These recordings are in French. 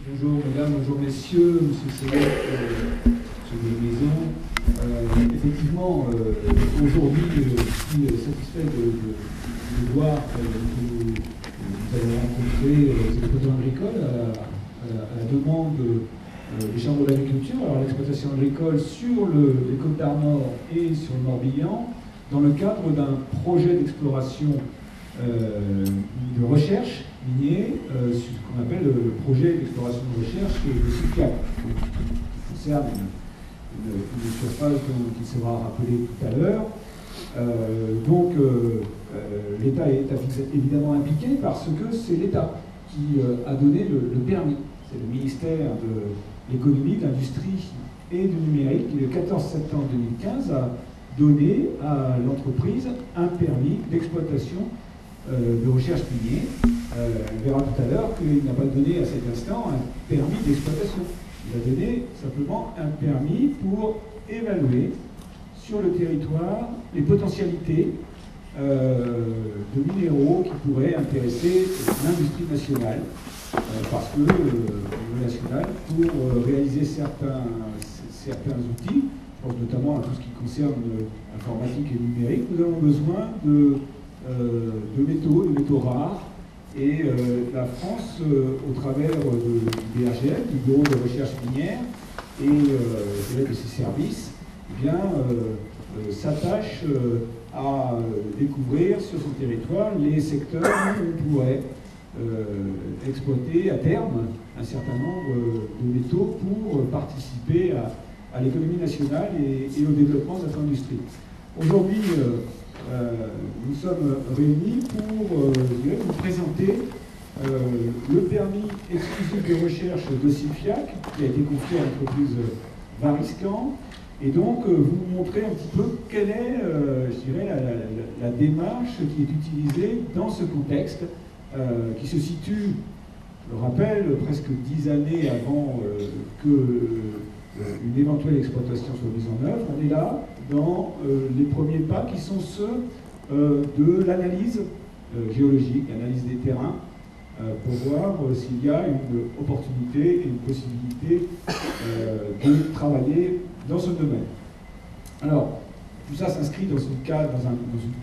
Bonjour mesdames, bonjour messieurs, monsieur Céleste, monsieur Maison. Effectivement, aujourd'hui, je suis satisfait de voir que nous avons rencontré les exploitants agricoles à la demande des chambres d'agriculture, alors l'exploitation agricole sur les Côtes d'Armor et sur le Morbihan, dans le cadre d'un projet d'exploration de recherche minier, ce qu'on appelle le projet d'exploration de recherche de SIFIAC, qui concerne une surface qui sera rappelée tout à l'heure. L'État est évidemment impliqué parce que c'est l'État qui a donné le permis. C'est le ministère de l'économie, de l'industrie et du numérique qui, le 14 septembre 2015, a donné à l'entreprise un permis d'exploitation de recherche minier. On verra tout à l'heure qu'il n'a pas donné à cet instant un permis d'exploitation. Il a donné simplement un permis pour évaluer sur le territoire les potentialités de minéraux qui pourraient intéresser l'industrie nationale. Parce que, au niveau national, pour réaliser certains outils, je pense notamment à tout ce qui concerne l'informatique et le numérique, nous avons besoin de métaux rares. Et la France, au travers du BRGM, du Bureau de recherche minière, et de ses services, eh bien, s'attache à découvrir sur son territoire les secteurs où on pourrait exploiter à terme un certain nombre de métaux pour participer à l'économie nationale et au développement de notre industrie. Aujourd'hui, nous sommes réunis pour vous présenter le permis exclusif de recherche de SIFIAC qui a été confié à l'entreprise Variscan, et donc vous montrer un petit peu quelle est, je dirais, la démarche qui est utilisée dans ce contexte qui se situe, je le rappelle, presque 10 années avant qu'une éventuelle exploitation soit mise en œuvre. On est là dans les premiers pas qui sont ceux de l'analyse géologique, l'analyse des terrains, pour voir s'il y a une opportunité et une possibilité de travailler dans ce domaine. Alors, tout ça s'inscrit dans une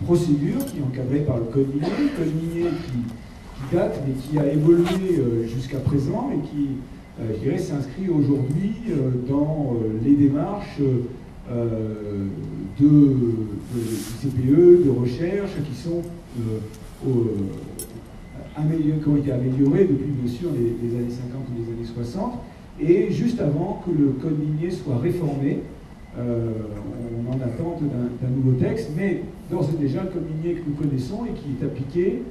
procédure qui est encadrée par le Code minier qui date, mais qui a évolué jusqu'à présent et qui, je dirais, s'inscrit aujourd'hui dans les démarches du CPE, de recherche, qui ont été améliorées depuis, bien sûr, les années 50 ou les années 60, et juste avant que le Code minier soit réformé. On en attend d'un nouveau texte, mais d'ores et déjà, le Code minier que nous connaissons et qui est appliqué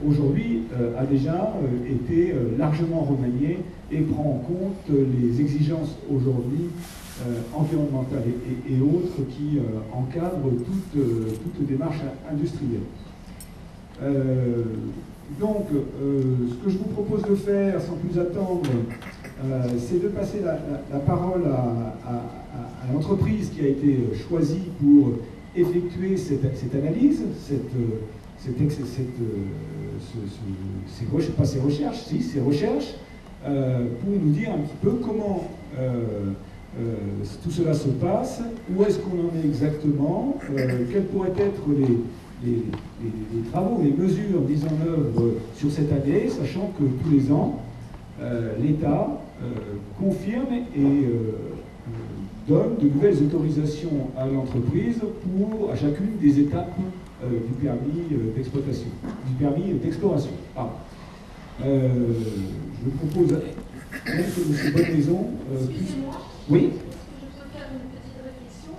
aujourd'hui a déjà été largement remanié et prend en compte les exigences aujourd'hui environnementales et autres qui encadrent toute démarche industrielle. Ce que je vous propose de faire, sans plus attendre, c'est de passer la parole à l'entreprise qui a été choisie pour effectuer cette analyse, ces recherches, pour nous dire un petit peu comment tout cela se passe, où est-ce qu'on en est exactement, quels pourraient être les travaux, les mesures mises en œuvre sur cette année, sachant que tous les ans, l'État confirme et donne de nouvelles autorisations à l'entreprise à chacune des étapes du permis d'exploitation, du permis d'exploration. Je propose que M. Bonne-Maison puisse... Oui. Est-ce que je peux faire une petite réflexion?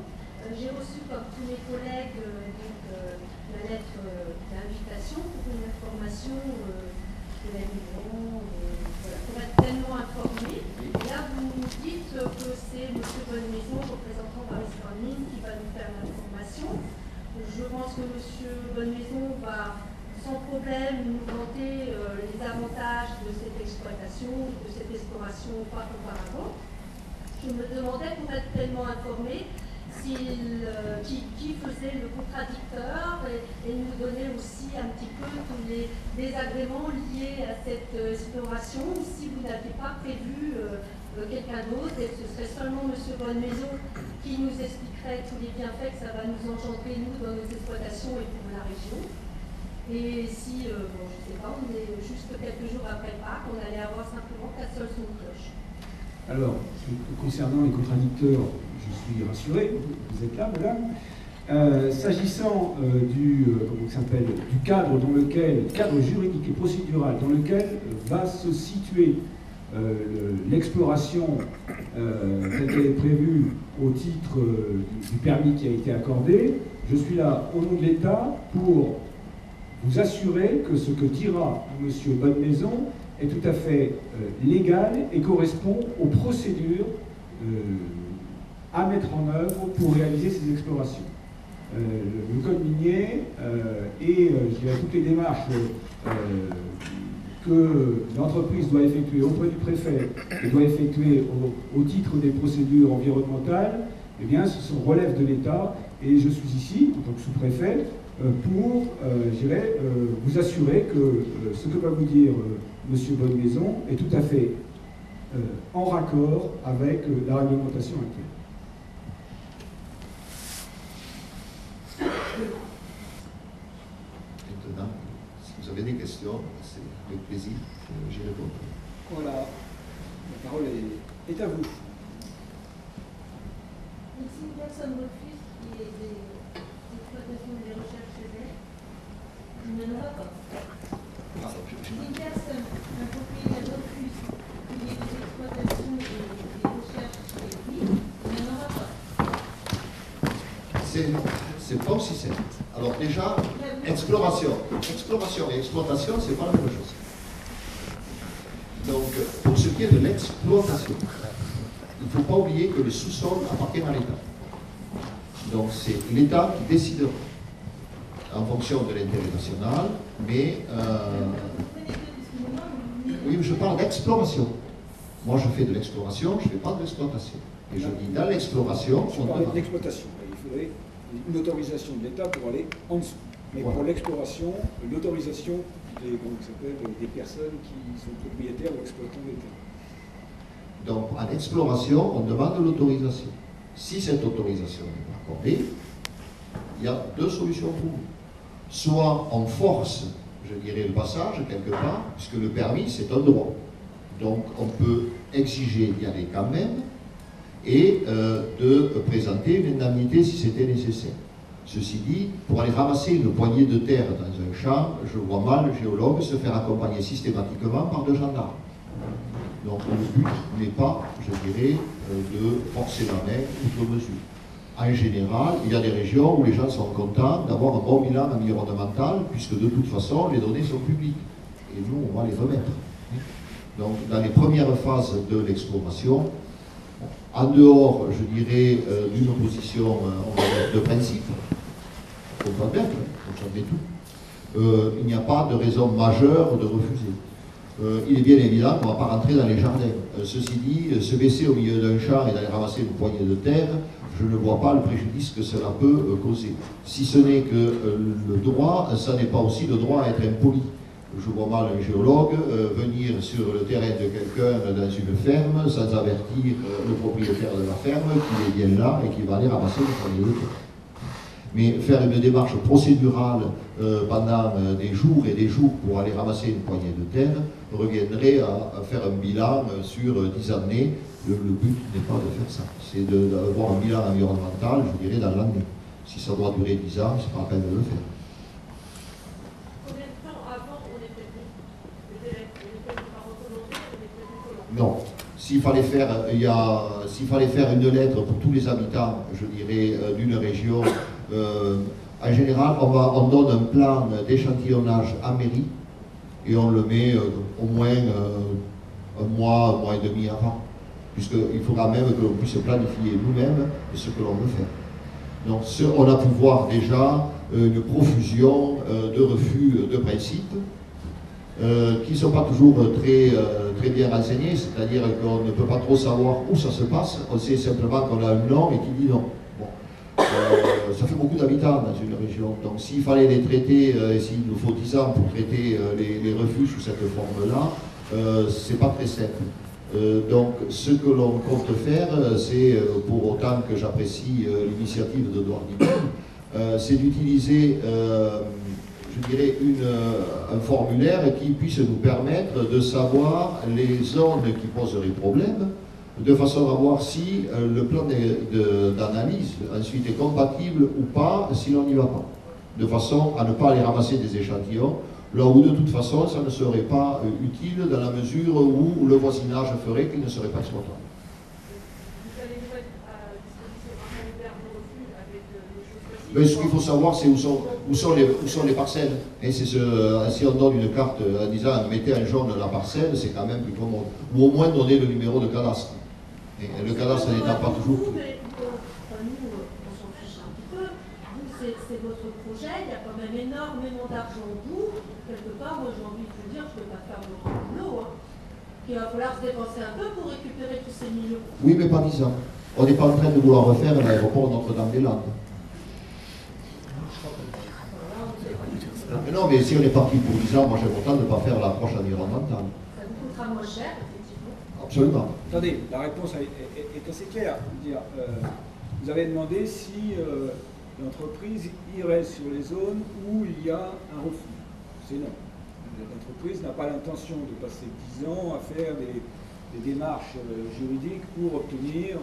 J'ai reçu, comme tous mes collègues, la lettre d'invitation pour une information de la maison, pour être pleinement informé. Et là, vous nous dites que c'est M. Bonne-Maison, représentant Variscan Mines, qui va nous faire l'information. Je pense que M. Bonne-Maison va sans problème nous vanter les avantages de cette exploitation, de cette exploration pas qu'auparavant. Je me demandais, pour être pleinement informé, qui faisait le contradicteur et nous donnait aussi un petit peu tous les désagréments liés à cette exploration, ou si vous n'aviez pas prévu quelqu'un d'autre, et ce serait seulement M. Bonnemaison qui nous expliquerait tous les bienfaits que ça va nous engendrer, nous, dans nos exploitations et pour la région. Et si, bon, je ne sais pas, on est juste quelques jours après Pâques, on allait avoir simplement 4 seuls sons de cloche. Alors, concernant les contradicteurs, je suis rassuré, vous êtes là, madame. S'agissant du cadre dans lequel, cadre juridique et procédural dans lequel va se situer l'exploration telle qu'elle est prévue au titre du permis qui a été accordé, je suis là au nom de l'État pour vous assurer que ce que dira M. Bonnemaison est tout à fait légal et correspond aux procédures à mettre en œuvre pour réaliser ces explorations. Le code minier et je dirais, toutes les démarches que l'entreprise doit effectuer auprès du préfet et doit effectuer au titre des procédures environnementales, eh bien, ce relève de l'État et je suis ici, en tant que sous-préfet, pour vous assurer que ce que va vous dire M. Bonnemaison est tout à fait en raccord avec la réglementation actuelle. Maintenant, si vous avez des questions, c'est avec plaisir que j'y répondrai. Voilà, la parole est à vous. Donc, si une personne refuse qu'il y ait des exploitations et des recherches chez elle, il n'y en aura pas. Si une personne, un propriétaire refuse qu'il y ait des exploitations et des recherches chez lui, il n'y en aura pas. C'est pas aussi simple. Alors déjà, exploration et exploitation, c'est pas la même chose. Donc, pour ce qui est de l'exploitation, il ne faut pas oublier que le sous-sol appartient à l'État. Donc c'est l'État qui décidera en fonction de l'intérêt national, mais oui, je parle d'exploration. Moi, je fais de l'exploration, je ne fais pas de l'exploitation. Et je dis dans l'exploration, je parlais de l'exploitation. Il faudrait une autorisation de l'État pour aller en dessous. Mais voilà. Pour l'exploration, l'autorisation des personnes qui sont propriétaires ou exploitants des terres. Donc, à l'exploration, on demande l'autorisation. Si cette autorisation n'est pas accordée, il y a deux solutions pour vous. Soit on force, je dirais, le passage quelque part, puisque le permis, c'est un droit. Donc, on peut exiger d'y aller quand même et de présenter une indemnité si c'était nécessaire. Ceci dit, pour aller ramasser une poignée de terre dans un champ, je vois mal le géologue se faire accompagner systématiquement par 2 gendarmes. Donc le but n'est pas, je dirais, de forcer la main outre mesure. En général, il y a des régions où les gens sont contents d'avoir un bon bilan environnemental, puisque de toute façon, les données sont publiques. Et nous, on va les remettre. Donc, dans les premières phases de l'exploration, en dehors, je dirais, d'une opposition de principe, on va bien, on savait tout, il n'y a pas de raison majeure de refuser. Il est bien évident qu'on ne va pas rentrer dans les jardins. Ceci dit, se baisser au milieu d'un champ et d'aller ramasser une poignée de terre, je ne vois pas le préjudice que cela peut causer. Si ce n'est que le droit, ça n'est pas aussi le droit à être impoli. Je vois mal un géologue venir sur le terrain de quelqu'un dans une ferme sans avertir le propriétaire de la ferme qu'il est bien là et qu'il va aller ramasser une poignée de terre. Mais faire une démarche procédurale pendant des jours et des jours pour aller ramasser une poignée de terre reviendrait à faire un bilan sur 10 années. Le but n'est pas de faire ça, c'est d'avoir un bilan environnemental, je dirais, dans l'année. Si ça doit durer 10 ans, c'est pas la peine de le faire. Combien de temps avant on est prévu? Le délai, pas recommander, on est prévu Non. comment? S'il fallait faire une lettre pour tous les habitants, je dirais, d'une région, en général, on donne un plan d'échantillonnage à mairie et on le met au moins un mois et demi avant, puisqu'il faudra même que l'on puisse planifier nous-mêmes ce que l'on veut faire. Donc on a pu voir déjà une profusion de refus de principe qui ne sont pas toujours très bien renseignés, c'est-à-dire qu'on ne peut pas trop savoir où ça se passe, on sait simplement qu'on a un nom et qui dit non. Bon. ça fait beaucoup d'habitants dans une région. Donc s'il fallait les traiter, et s'il nous faut 10 ans pour traiter les refus sous cette forme-là, c'est pas très simple. Donc ce que l'on compte faire, c'est, pour autant que j'apprécie l'initiative de Douarnenez, c'est d'utiliser, je dirais, un formulaire qui puisse nous permettre de savoir les zones qui poseraient problème, de façon à voir si le plan d'analyse ensuite est compatible ou pas si l'on n'y va pas. De façon à ne pas aller ramasser des échantillons, là où de toute façon ça ne serait pas utile dans la mesure où le voisinage ferait qu'il ne serait pas exploitable. Vous allez nous mettre à disposition un formulaire de refus avec les choses possibles. Mais ce qu'il faut savoir, c'est où sont les parcelles. Et c'est si on donne une carte en disant mettez en jaune la parcelle, c'est quand même plus commode. Ou au moins donner le numéro de cadastre. Et le cadastre n'étant pas toujours. Nous, on s'en fiche un petit peu. Vous, c'est votre projet, il y a quand même énormément d'argent au bout. Quelque part, moi j'ai envie de vous dire, je ne peux pas faire votre boulot. Il va falloir se dépenser un peu pour récupérer tous ces millions. Oui, mais pas 10 ans. On n'est pas en train de vouloir refaire l'aéroport Notre-Dame-des-Landes. Mais non, mais si on est parti pour 10 ans, moi j'ai autant de ne pas faire l'approche environnementale. Ça vous coûtera moins cher, effectivement. Absolument. Attendez, la réponse est assez claire. Dire, vous avez demandé si l'entreprise irait sur les zones où il y a un refus. C'est non. L'entreprise n'a pas l'intention de passer 10 ans à faire des démarches juridiques pour obtenir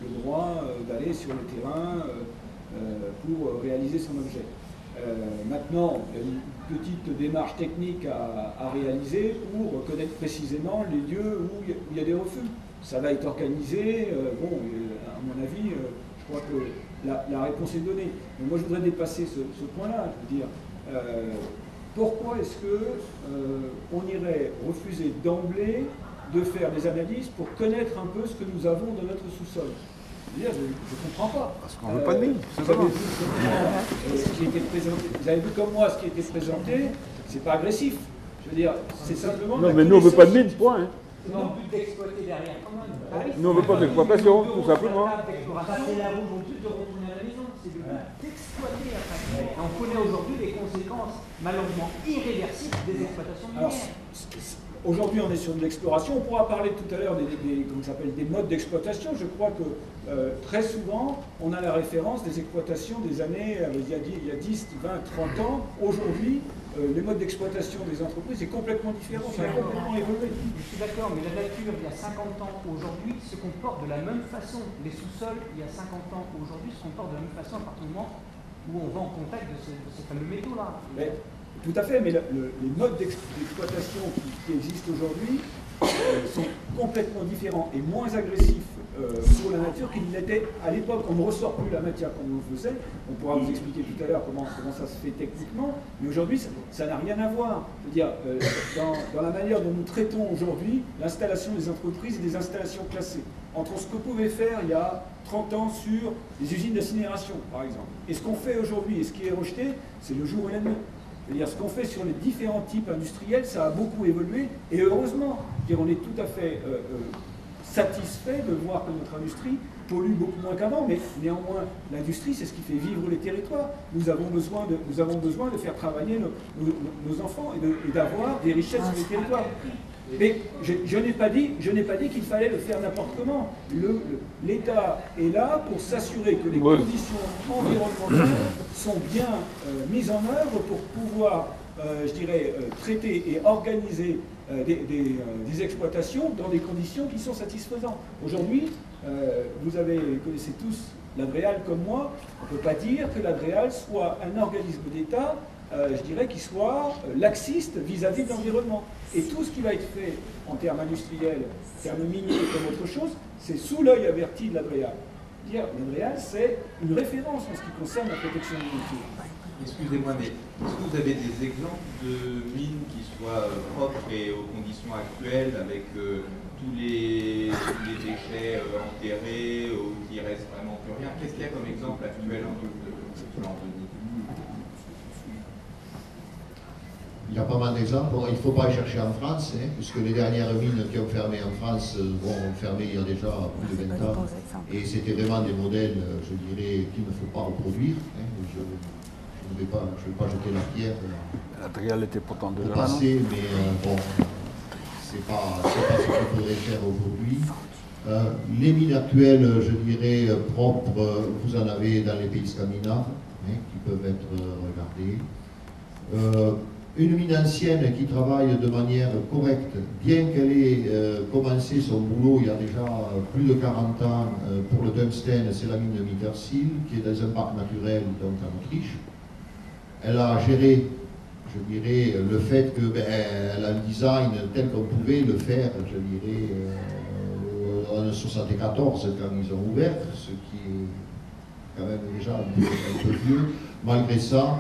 le droit d'aller sur le terrain pour réaliser son objet. Maintenant, il y a une petite démarche technique à réaliser pour connaître précisément les lieux où il y a des refus. Ça va être organisé. Bon, à mon avis, je crois que la réponse est donnée. Mais moi, je voudrais dépasser ce point-là. Je veux dire, pourquoi est-ce qu'on irait refuser d'emblée de faire des analyses pour connaître un peu ce que nous avons dans notre sous-sol? Je ne comprends pas. Parce qu'on ne veut pas de mine. Vous avez vu comme moi ce qui était présenté, c'est pas agressif. Je veux dire, c'est simplement. Non, mais nous on ne veut pas de mine, point. Hein. Non, but d'exploiter derrière quand même. Nous on ne veut pas d'exploitation, tout simplement. C'est la roue juste de retourner à la maison, c'est le but d'exploiter après. Et on connaît aujourd'hui les conséquences malheureusement irréversibles des exploitations minières. Aujourd'hui, on est sur de l'exploration. On pourra parler tout à l'heure des modes d'exploitation. Je crois que très souvent, on a la référence des exploitations des années, il y a 10, 20, 30 ans. Aujourd'hui, les modes d'exploitation des entreprises est complètement différent. Ça a complètement évolué. Je suis d'accord, mais la nature, il y a 50 ans aujourd'hui, se comporte de la même façon. Les sous-sols, il y a 50 ans aujourd'hui, se comportent de la même façon à partir du moment où on va en contact de ces fameux métaux-là. Tout à fait, mais les modes d'exploitation qui existent aujourd'hui sont complètement différents et moins agressifs pour la nature qu'ils l'étaient à l'époque. On ne ressort plus la matière comme on le faisait. On pourra vous expliquer tout à l'heure comment ça se fait techniquement, mais aujourd'hui, ça n'a rien à voir. C'est-à-dire, dans la manière dont nous traitons aujourd'hui l'installation des entreprises et des installations classées, entre ce que pouvait faire il y a 30 ans sur les usines d'incinération, par exemple, et ce qu'on fait aujourd'hui et ce qui est rejeté, c'est le jour et la nuit. C'est-à-dire, ce qu'on fait sur les différents types industriels, ça a beaucoup évolué, et heureusement, on est tout à fait satisfait de voir que notre industrie pollue beaucoup moins qu'avant, mais néanmoins, l'industrie, c'est ce qui fait vivre les territoires. Nous avons besoin de faire travailler nos enfants et d'avoir des richesses sur les territoires. Mais je n'ai pas dit qu'il fallait le faire n'importe comment. L'État est là pour s'assurer que les conditions environnementales sont bien mises en œuvre pour pouvoir, traiter et organiser des exploitations dans des conditions qui sont satisfaisantes. Aujourd'hui, vous connaissez tous l'Adréal comme moi. On ne peut pas dire que l'Adréal soit un organisme d'État qui soit laxiste vis-à-vis de l'environnement. Et tout ce qui va être fait en termes industriels, en termes miniers comme autre chose, c'est sous l'œil averti de l'Adréal. L'Adréal, c'est une référence en ce qui concerne la protection de la nature. Excusez-moi, mais est-ce que vous avez des exemples de mines qui soient propres et aux conditions actuelles, avec tous les déchets enterrés, ou qui restent vraiment plus rien? Qu'est-ce qu'il y a comme exemple actuel en plan de Il y a pas mal d'exemples. Il ne faut pas les chercher en France, hein, puisque les dernières mines qui ont fermé en France ont fermé il y a déjà plus de 20 ans. Et c'était vraiment des modèles, je dirais, qu'il ne faut pas reproduire. Hein. Je ne vais pas jeter la pierre L'Adrial était pourtant au déjà là, passé, mais bon, c'est pas ce qu'il faudrait faire aujourd'hui. Les mines actuelles, je dirais, propres, vous en avez dans les pays scandinaves, hein, qui peuvent être regardées. Une mine ancienne qui travaille de manière correcte, bien qu'elle ait commencé son boulot il y a déjà plus de 40 ans pour le tungstène, c'est la mine de Mittersill, qui est dans un parc naturel, donc en Autriche. Elle a géré, je dirais, le fait qu'elle a un design tel qu'on pouvait le faire, je dirais, en 1974 quand ils ont ouvert, ce qui est quand même déjà un peu vieux. Malgré ça,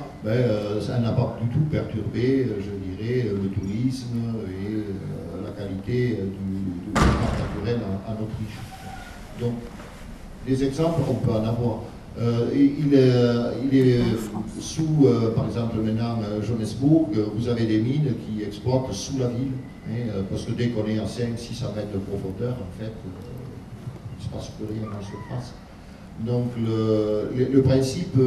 ça n'a pas du tout perturbé, je dirais, le tourisme et la qualité du parc naturel en Autriche. Donc, des exemples, on peut en avoir. Il est sous, par exemple, maintenant, Johannesburg, vous avez des mines qui exploitent sous la ville, hein, parce que dès qu'on est à 500-600 mètres de profondeur, en fait, il ne se passe plus rien en surface. Donc, le principe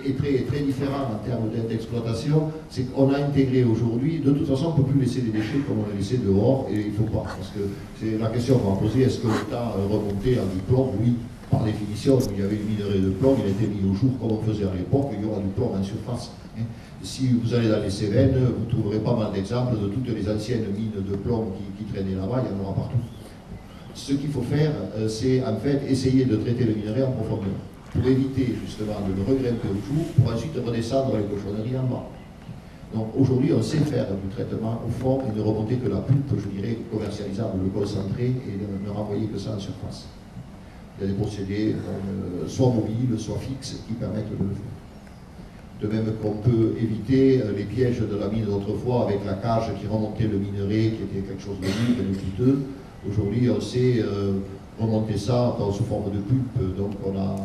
est très différent en termes d'exploitation. C'est qu'on a intégré aujourd'hui, de toute façon, on ne peut plus laisser les déchets comme on les laissait dehors, et il ne faut pas, parce que c'est la question qu'on va poser, est-ce que l'État remonté en du plomb? Oui. Par définition, il y avait une minerai de plomb, il a été mis au jour comme on faisait à l'époque, il y aura du plomb en surface. Hein. Si vous allez dans les Cévennes, vous trouverez pas mal d'exemples de toutes les anciennes mines de plomb qui traînaient là-bas, il y en aura partout. Ce qu'il faut faire, c'est en fait essayer de traiter le minerai en profondeur, pour éviter justement de le regrimper au jour, pour ensuite redescendre les cochonneries en bas. Donc aujourd'hui, on sait faire du traitement au fond et ne remonter que la pulpe, je dirais, commercialisable, le concentré, et ne renvoyer que ça en surface. Il y a des procédés soit mobiles, soit fixes, qui permettent de le faire. De même qu'on peut éviter les pièges de la mine d'autrefois avec la cage qui remontait le minerai, qui était quelque chose de lourd et de coûteux. Aujourd'hui, on sait remonter ça sous forme de pulpe. Donc on a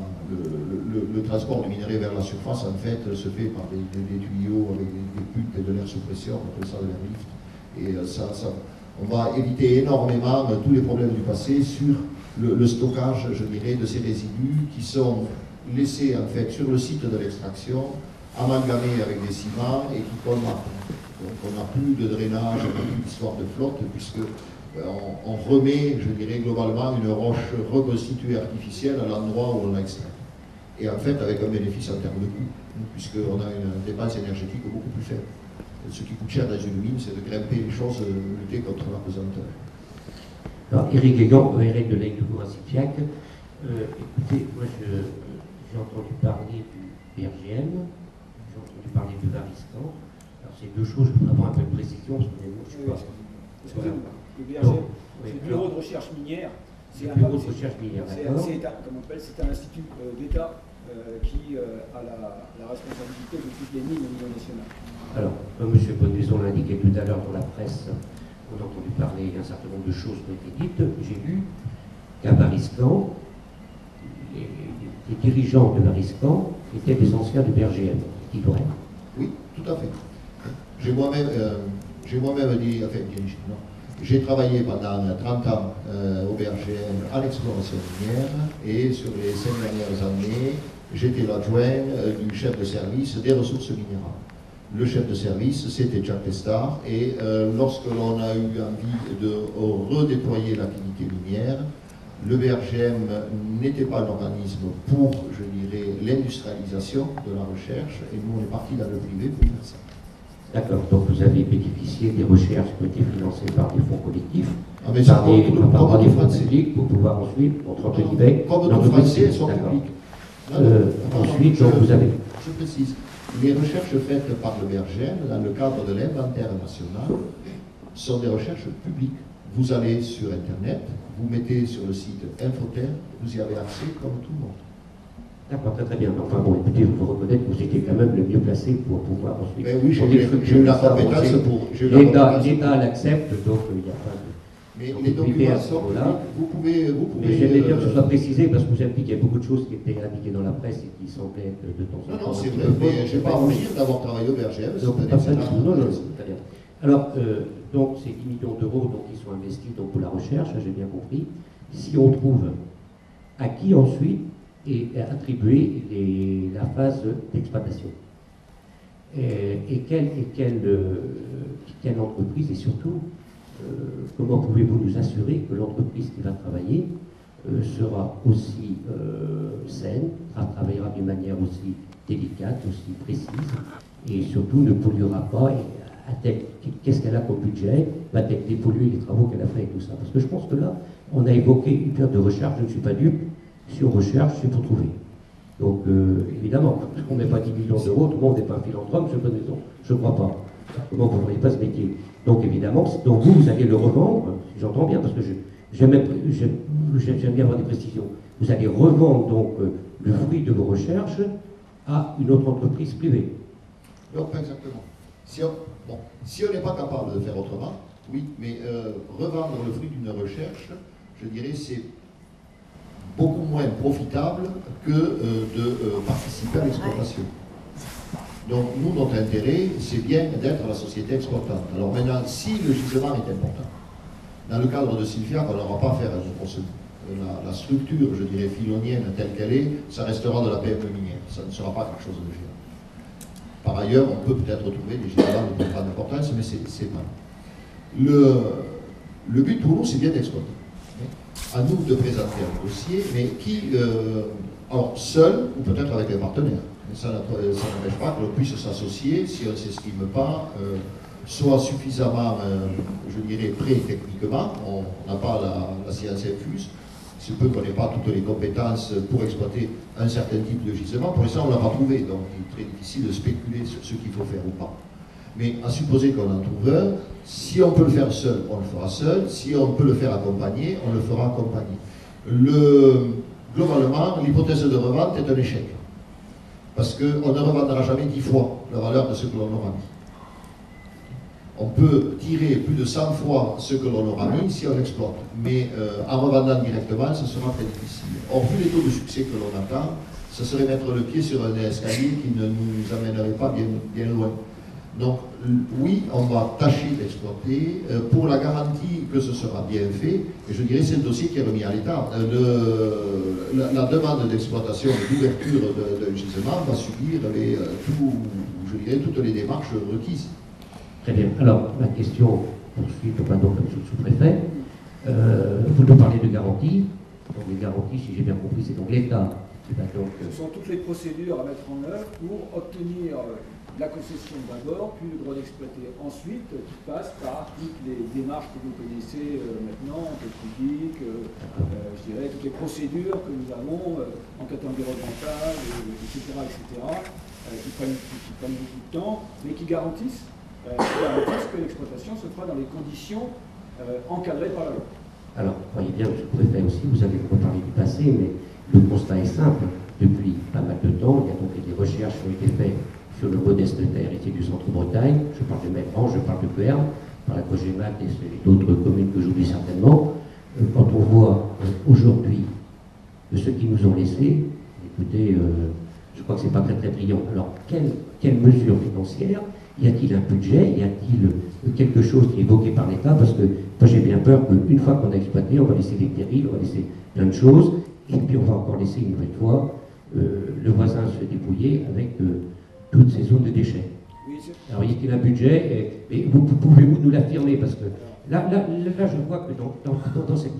le transport du minerai vers la surface, en fait, se fait par des tuyaux avec des pulpes et de l'air sous pression, on appelle ça de l'air lift. Et on va éviter énormément tous les problèmes du passé sur le stockage, je dirais, de ces résidus qui sont laissés en fait sur le site de l'extraction, amalgamés avec des ciments et qui colmatent. Donc on n'a plus de drainage, on n'a plus d'histoire de flotte, puisque on remet, je dirais, globalement une roche reconstituée artificielle à l'endroit où on l'a extrait. Et en fait avec un bénéfice en termes de coût, puisqu'on a une dépense énergétique beaucoup plus faible. Ce qui coûte cher dans une mine, c'est de grimper les choses, de lutter contre la pesanteur. Alors, Éric Guégan, ERL de l'Aiguille-de-Courasifiac. Écoutez, moi j'ai entendu parler du BRGM, j'ai entendu parler de Variscan. Alors, c'est deux choses, je voudrais avoir un peu de précision, parce que je ne suis pas. Excusez-moi, le BRGM, c'est le Bureau de recherche minière. C'est un bureau de recherche minière, d'accord. C'est un institut d'État qui a la responsabilité de toutes les mines au niveau national. Alors, comme M. Bonneson l'a indiqué tout à l'heure dans la presse, on a entendu parler d'un certain nombre de choses qui ont été dites. J'ai lu qu'à Variscan, les dirigeants de Variscan étaient des anciens du BRGM. Est-il vrai? Oui, tout à fait. J'ai moi-même dit, enfin, j'ai travaillé pendant 30 ans au BRGM à l'exploration minière, et sur les 5 dernières années, j'étais l'adjoint du chef de service des ressources minérales. Le chef de service, c'était Jacques Testard, et lorsque l'on a eu envie de redéployer l'activité minière, le BRGM n'était pas l'organisme pour, je dirais, l'industrialisation de la recherche, et nous on est partis dans le privé pour faire ça. D'accord, donc vous avez bénéficié des recherches qui ont été financées par des fonds collectifs, par des fonds publics, pour pouvoir ensuite, entre guillemets, comme tout français, elles sont publiques. Ensuite, donc vous avez... Je précise. Les recherches faites par le BRGM dans le cadre de l'inventaire national sont des recherches publiques. Vous allez sur Internet, vous mettez sur le site Infoterre, vous y avez accès comme tout le monde. D'accord, très bien. Enfin bon, écoutez, vous reconnaître que vous étiez quand même le mieux placé pour pouvoir ensuite... Mais oui, j'ai eu la compétence pour... L'État l'accepte, donc il n'y a pas de... Mais Donc, les le privé documents à ce sont niveau-là. vous pouvez Mais j'aimerais bien que ce soit précisé parce que vous avez dit qu'il y a beaucoup de choses qui étaient indiquées dans la presse et qui semblaient être de temps en temps. Non, c'est vrai, mais je ne vais pas rougir d'avoir travaillé au BRGM. Alors, donc, ces 10 millions d'euros qui sont investis donc, pour la recherche, j'ai bien compris. Si on trouve à qui ensuite est attribuée la phase d'exploitation et quelle entreprise et surtout, comment pouvez-vous nous assurer que l'entreprise qui va travailler sera aussi saine, travaillera d'une manière aussi délicate, aussi précise, et surtout ne polluera pas. Qu'est-ce qu'elle a comme budget? Va-t-elle dépolluer les travaux qu'elle a fait et tout ça? Parce que je pense que là, on a évoqué une période de recherche, je ne suis pas dupe. Si on recherche, c'est pour trouver. Donc, évidemment, parce qu'on ne met pas 10 millions d'euros, tout le monde n'est pas un philanthrope, M. Bonneton. Je ne crois pas. Comment vous ne feriez pas ce métier? Donc, évidemment, donc vous allez le revendre, j'entends bien, parce que j'aime bien avoir des précisions. Vous allez revendre donc le fruit de vos recherches à une autre entreprise privée. Non, pas exactement. Si on n'est pas capable de faire autrement, oui, mais revendre le fruit d'une recherche, je dirais, c'est beaucoup moins profitable que de participer à l'exploitation. Donc nous, notre intérêt, c'est bien d'être la société exploitante. Alors maintenant, si le gisement est important, dans le cadre de Sylvia, on n'aura pas à faire la structure, je dirais, filonienne telle qu'elle est, ça restera de la PME minière, ça ne sera pas quelque chose de géant. Par ailleurs, on peut peut-être trouver des gisements de plus grande importance, mais c'est pas. Le but pour nous, c'est bien d'exploiter. À nous de présenter un dossier, mais qui, alors seul ou peut-être avec un partenaire. Ça n'empêche pas que l'on puisse s'associer si on ne s'estime pas soit suffisamment, je dirais, prêt techniquement, on n'a pas la science infuse, il se peut qu'on n'ait pas toutes les compétences pour exploiter un certain type de gisement. Pour l'instant, on ne l'a pas trouvé, donc il est très difficile de spéculer sur ce qu'il faut faire ou pas. Mais à supposer qu'on en trouve un, si on peut le faire seul, on le fera seul. Si on peut le faire accompagné, on le fera accompagné. Globalement, l'hypothèse de revente est un échec. Parce qu'on ne revendra jamais 10 fois la valeur de ce que l'on aura mis. On peut tirer plus de 100 fois ce que l'on aura mis si on l'exploite. Mais en revendant directement, ce sera très difficile. Or, vu les taux de succès que l'on attend, ce serait mettre le pied sur un escalier qui ne nous amènerait pas bien loin. Donc, oui, on va tâcher d'exploiter pour la garantie que ce sera bien fait. Et je dirais c'est le dossier qui est remis à l'État. La demande d'exploitation et d'ouverture d'un gisement va subir toutes les démarches requises. Très bien. Alors, la question poursuit donc M. le sous-préfet. Vous nous parlez de garanties. Donc, les garanties, si j'ai bien compris, c'est donc l'État qui va donc... Ce sont toutes les procédures à mettre en œuvre pour obtenir la concession d'abord, puis le droit d'exploiter ensuite, qui passe par toutes les démarches que vous connaissez maintenant, en tête publique, je dirais, toutes les procédures que nous avons, enquête environnementale, etc., qui prennent beaucoup de temps, mais qui garantissent que l'exploitation se fera dans les conditions encadrées par la loi. Alors, voyez bien, M. le Préfet aussi, vous avez reparlé du passé, mais le constat est simple. Depuis pas mal de temps, il y a donc des recherches qui ont été faites sur le modeste héritier du Centre-Bretagne. Je parle de Maitran, je parle de Perm, par la Cogemat et d'autres communes que j'oublie certainement. Quand on voit aujourd'hui de ceux qui nous ont laissés, écoutez, je crois que ce n'est pas très très brillant. Alors, quelle mesure financière? Y a-t-il un budget? Y a-t-il quelque chose qui est évoqué par l'État? Parce que moi j'ai bien peur qu'une fois qu'on a exploité, on va laisser des terrils, on va laisser plein de choses, et puis on va encore laisser une nouvelle fois le voisin se débrouiller avec toutes ces zones de déchets. Oui, alors, y a-t-il un budget? Et pouvez-vous nous l'affirmer? Parce que là, je vois que dans cette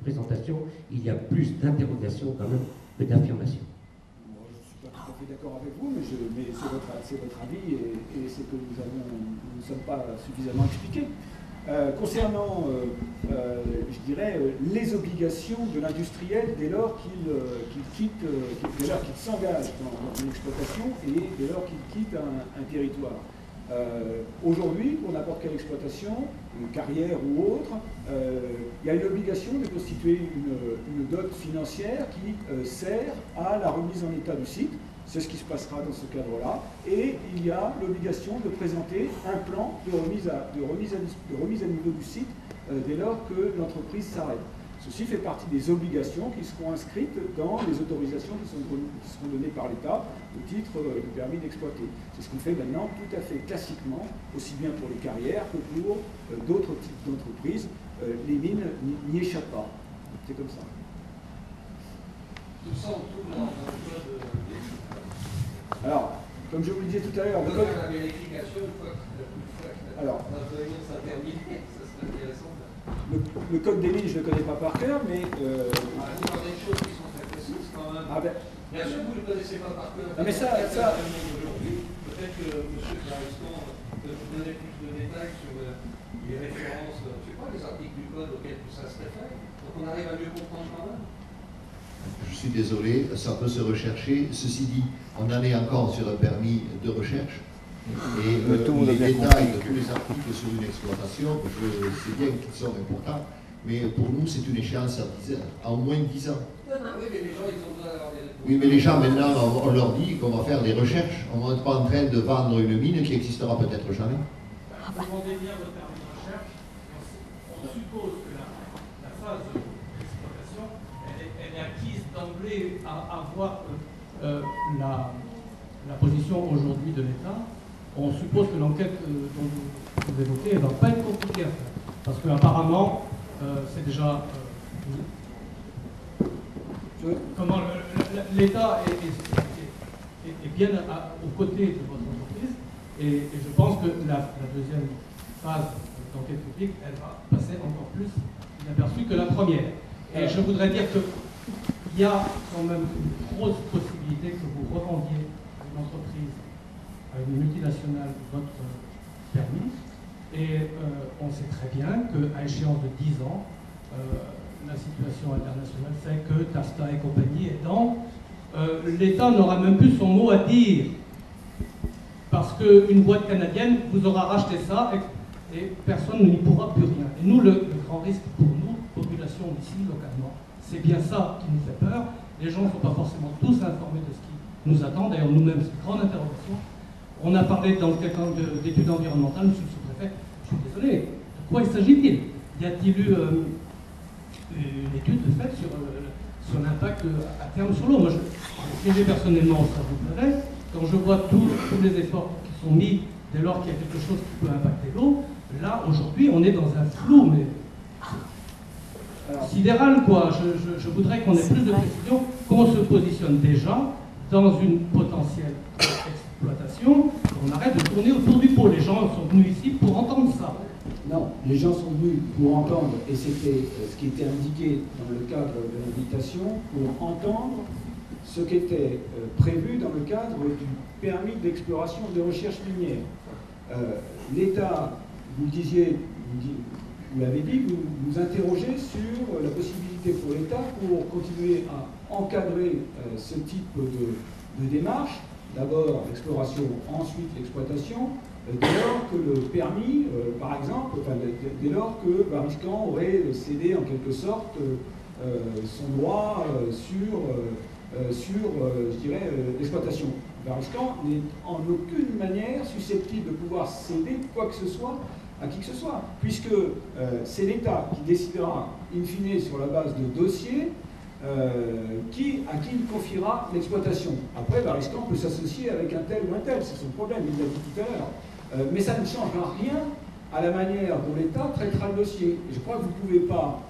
présentation, il y a plus d'interrogations quand même que d'affirmations. Moi, je ne suis pas tout à fait d'accord avec vous, mais c'est votre avis et c'est que nous ne sommes pas suffisamment expliqués. Concernant, je dirais, les obligations de l'industriel dès lors qu'il s'engage dans une exploitation et dès lors qu'il quitte un territoire. Aujourd'hui, pour n'importe quelle exploitation, une carrière ou autre, il y a une obligation de constituer une dot financière qui sert à la remise en état du site C'est ce qui se passera dans ce cadre-là. Et il y a l'obligation de présenter un plan de remise à niveau du site dès lors que l'entreprise s'arrête. Ceci fait partie des obligations qui seront inscrites dans les autorisations qui seront données par l'État au titre du permis d'exploiter. C'est ce qu'on fait maintenant tout à fait classiquement, aussi bien pour les carrières que pour d'autres types d'entreprises. Les mines n'y échappent pas. C'est comme ça. Tout ça, on trouve dans le code des mines. Alors, comme je vous le disais tout à l'heure, on peut faire la vérification une fois que alors, la réunion sera terminée. Ça serait intéressant. Le code des mines, je ne le connais pas par cœur, mais... Vous parlez des choses qui sont très précises quand même. Bien sûr, vous ne le connaissez pas par cœur. Mais ça... Aujourd'hui, peut-être que M. Clariston peut vous donner plus de détails sur les références, je ne sais pas, les articles du code auxquels tout ça se réfère. Donc on arrive à mieux comprendre quand même. Je suis désolé, ça peut se rechercher. Ceci dit, on en est encore sur un permis de recherche. Et les détails de tous les articles sur une exploitation, je sais bien qu'ils sont importants, mais pour nous, c'est une échéance à au moins 10 ans. Oui, mais les gens, ils ont besoin d'avoir des réponses. Oui, mais les gens, maintenant, on leur dit qu'on va faire des recherches. On n'est pas en train de vendre une mine qui n'existera peut-être jamais. Vous demandez bien votre permis de recherche. On suppose que la phase d'exploitation, elle est acquise d'emblée à avoir la position aujourd'hui de l'État. On suppose que l'enquête dont vous évoquez ne va pas être compliquée à faire. Parce qu'apparemment, c'est déjà... comment l'État est bien aux côtés de votre entreprise. Et je pense que la deuxième phase d'enquête publique, elle va passer encore plus inaperçue que la première. Et je voudrais dire qu'il y a quand même une grosse possibilité que vous revendiez à une entreprise, à une multinationale, votre permis. Et on sait très bien qu'à échéance de 10 ans, la situation internationale fait que Tasta et compagnie étant, l'État n'aura même plus son mot à dire. Parce qu'une boîte canadienne vous aura racheté ça et personne n'y pourra plus rien. Et nous, le grand risque pour nous, population ici, localement, c'est bien ça qui nous fait peur. Les gens ne sont pas forcément tous informés de ce qui nous attend. D'ailleurs, nous-mêmes, c'est une grande interrogation. On a parlé dans quelqu'un d'études environnementales, monsieur le sous-préfet, je suis désolé, de quoi il s'agit-il? Y a-t-il eu une étude de fait sur l'impact à terme sur l'eau? Moi, j'ai personnellement, ça vous plairait, quand je vois tous les efforts qui sont mis dès lors qu'il y a quelque chose qui peut impacter l'eau, là, aujourd'hui, on est dans un flou, mais sidéral, quoi. Je voudrais qu'on ait plus de précision, qu'on se positionne déjà dans une potentielle exploitation, qu'on arrête de tourner autour du pot. Les gens sont venus ici pour entendre ça. Non, les gens sont venus pour entendre, et c'était ce qui était indiqué dans le cadre de l'invitation, pour entendre ce qui était prévu dans le cadre du permis d'exploration de recherche minière. L'État, vous le disiez, vous l'avez dit, vous interrogez sur la possibilité pour l'État pour continuer à encadrer ce type de démarche, d'abord l'exploration, ensuite l'exploitation, dès lors que le permis, par exemple, dès lors que Variscan aurait cédé en quelque sorte son droit sur je dirais, l'exploitation. Variscan n'est en aucune manière susceptible de pouvoir céder quoi que ce soit à qui que ce soit, puisque c'est l'État qui décidera, in fine, sur la base de dossiers, à qui il confiera l'exploitation. Après, Variscan peut s'associer avec un tel ou un tel, c'est son problème, il l'a dit tout à l'heure. Mais ça ne changera rien à la manière dont l'État traitera le dossier. Et je crois que vous ne pouvez pas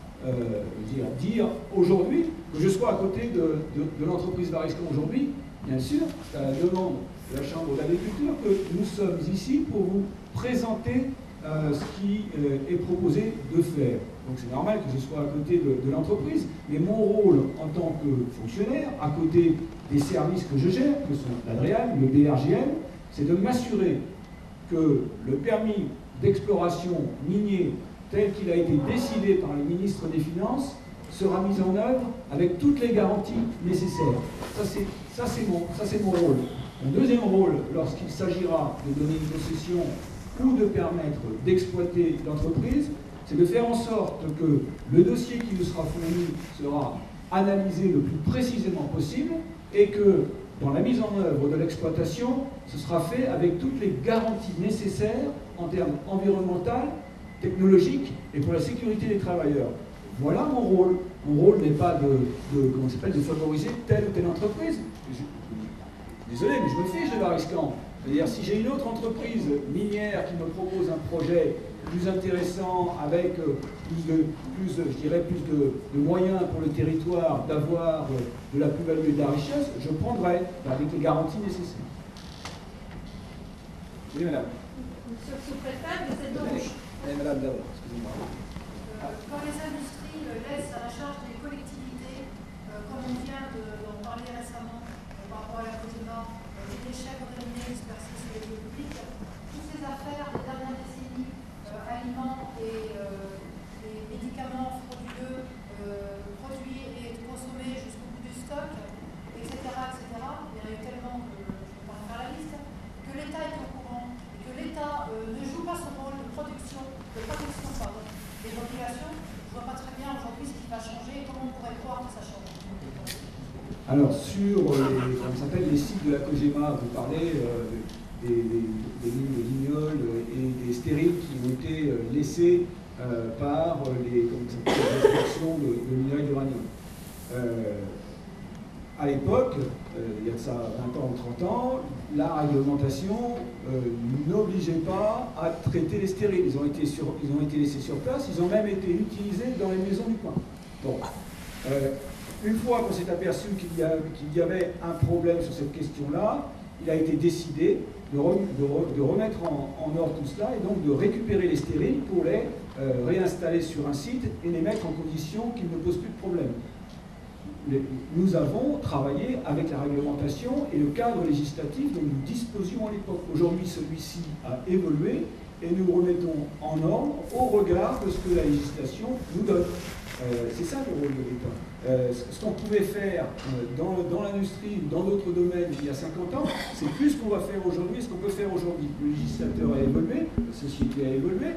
dire aujourd'hui que je sois à côté de l'entreprise Variscan aujourd'hui. Bien sûr, c'est à la demande de la Chambre d'agriculture que nous sommes ici pour vous présenter ce qui est proposé de faire. Donc c'est normal que je sois à côté de l'entreprise, mais mon rôle en tant que fonctionnaire, à côté des services que je gère, que sont l'ADREAL, le BRGM, c'est de m'assurer que le permis d'exploration minier tel qu'il a été décidé par le ministre des Finances sera mis en œuvre avec toutes les garanties nécessaires. Ça c'est mon rôle. Mon deuxième rôle, lorsqu'il s'agira de donner une concession ou de permettre d'exploiter l'entreprise, c'est de faire en sorte que le dossier qui nous sera fourni sera analysé le plus précisément possible et que dans la mise en œuvre de l'exploitation, ce sera fait avec toutes les garanties nécessaires en termes environnementaux, technologiques et pour la sécurité des travailleurs. Voilà mon rôle. Mon rôle n'est pas de favoriser telle ou telle entreprise. Désolé, mais je me fiche de Variscan. C'est-à-dire, si j'ai une autre entreprise minière qui me propose un projet plus intéressant, avec plus de moyens pour le territoire, d'avoir de la plus-value et de la richesse, je prendrai, avec les garanties nécessaires. Oui, madame. Monsieur le sous-préfet, vous êtes donc... Madame d'abord, excusez-moi. Quand les industries laissent à la charge des collectivités, comme on vient d'en parler récemment par rapport à la COGEMA, les déchets contaminés dispersés sur les lieux publics, toutes ces affaires des dernières décennies, aliments et médicaments frauduleux, produits et consommés jusqu'au bout du stock, etc., il y en a eu tellement que je ne peux pas faire la liste, que l'État est au courant et que l'État ne joue pas son rôle de protection des populations. Je ne vois pas très bien aujourd'hui ce qui va changer et comment on pourrait croire que ça change. Alors, sur les sites de la COGEMA, vous parlez des mines de Lignol et des stériles qui ont été laissés par les extractions de minerais d'uranium. À l'époque, il y a de ça 20 ans ou 30 ans, la réglementation n'obligeait pas à traiter les stériles. Ils ont été laissés sur place, ils ont même été utilisés dans les maisons du coin. Bon. Une fois qu'on s'est aperçu qu'il y avait un problème sur cette question-là, il a été décidé de remettre en ordre tout cela et donc de récupérer les stériles pour les réinstaller sur un site et les mettre en condition qu'ils ne posent plus de problème. Nous avons travaillé avec la réglementation et le cadre législatif dont nous disposions à l'époque. Aujourd'hui, celui-ci a évolué et nous remettons en ordre au regard de ce que la législation nous donne. C'est ça le rôle de l'État. Ce qu'on pouvait faire dans l'industrie ou dans d'autres domaines il y a 50 ans, c'est plus ce qu'on va faire aujourd'hui, ce qu'on peut faire aujourd'hui. Le législateur a évolué, la société a évolué,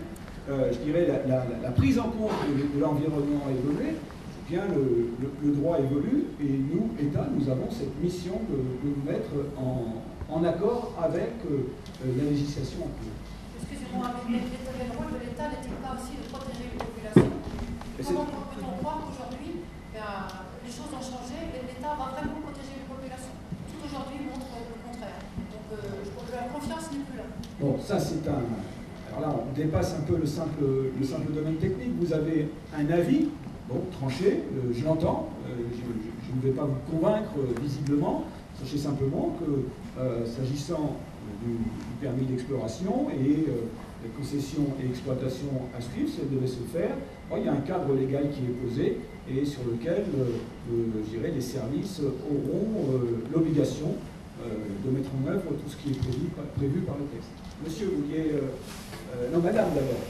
je dirais la prise en compte de l'environnement a évolué, bien le droit évolue et nous, État, nous avons cette mission de nous mettre en accord avec la législation en cours. Excusez-moi, mais le rôle de l'État n'est-il pas aussi de protéger les populations? Comment peut-on croire qu'aujourd'hui, les choses ont changé et l'État va vraiment protéger les populations? Tout aujourd'hui montre le contraire. Donc la confiance n'est plus là. Bon, ça c'est un... Alors là, on dépasse un peu le simple domaine technique. Vous avez un avis, bon, tranché, je l'entends, je ne vais pas vous convaincre visiblement. Sachez simplement que s'agissant du permis d'exploration et la concession et exploitation à suivre, si elle devait se faire, il y a un cadre légal qui est posé et sur lequel, je dirais, les services auront l'obligation de mettre en œuvre tout ce qui est prévu par le texte. Monsieur, vous vouliez... non, madame d'abord.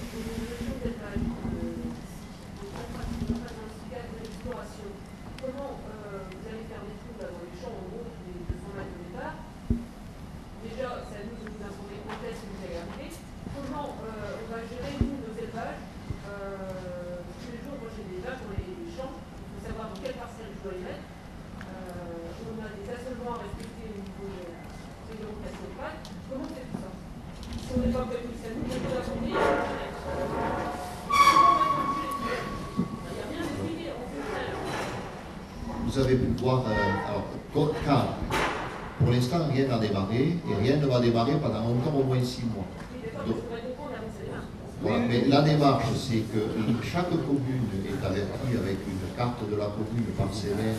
Comment vous allez faire des trous dans les champs en gros des 200 mètres de départ? Déjà, c'est à nous de vous informer quand est-ce que vous allez arriver. Comment on va gérer, nous, nos élevages? Tous les jours, moi j'ai des vaches dans les champs, il faut savoir dans quelle parcelle je dois les mettre. On a des assolements à respecter au niveau de la réglementation de pâte. Comment on fait tout ça? Si on n'est pas prêt, ça nous met la journée. Vous avez pu voir, car pour l'instant rien n'a démarré et rien ne va démarrer pendant encore au moins 6 mois. Donc, voilà, mais la démarche, c'est que chaque commune est avertie avec une carte de la commune parcellaire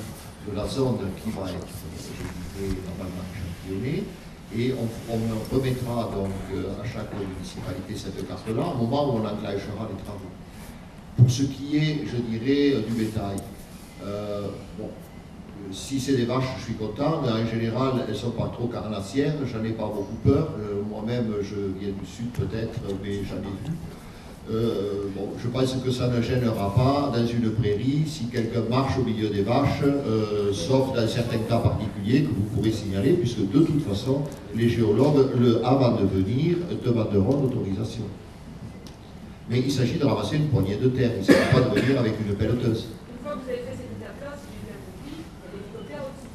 de la zone qui va être, je dirais, normalement échantillonnée, et on remettra donc à chaque municipalité cette carte-là au moment où on enclenchera les travaux. Pour ce qui est, je dirais, du bétail, bon, si c'est des vaches, je suis content, mais en général, elles ne sont pas trop carnassières, j'en ai pas beaucoup peur. Moi-même, je viens du sud peut-être, mais j'en ai vu. Bon, je pense que ça ne gênera pas dans une prairie si quelqu'un marche au milieu des vaches, sauf dans certains cas particuliers que vous pourrez signaler, puisque de toute façon, les géologues, avant de venir, demanderont l'autorisation. Mais il s'agit de ramasser une poignée de terre, il ne s'agit pas de venir avec une pelleteuse. Une fois que vous avez fait cette étape-là, si j'ai bien compris, il y a l'hélicoptère aussi.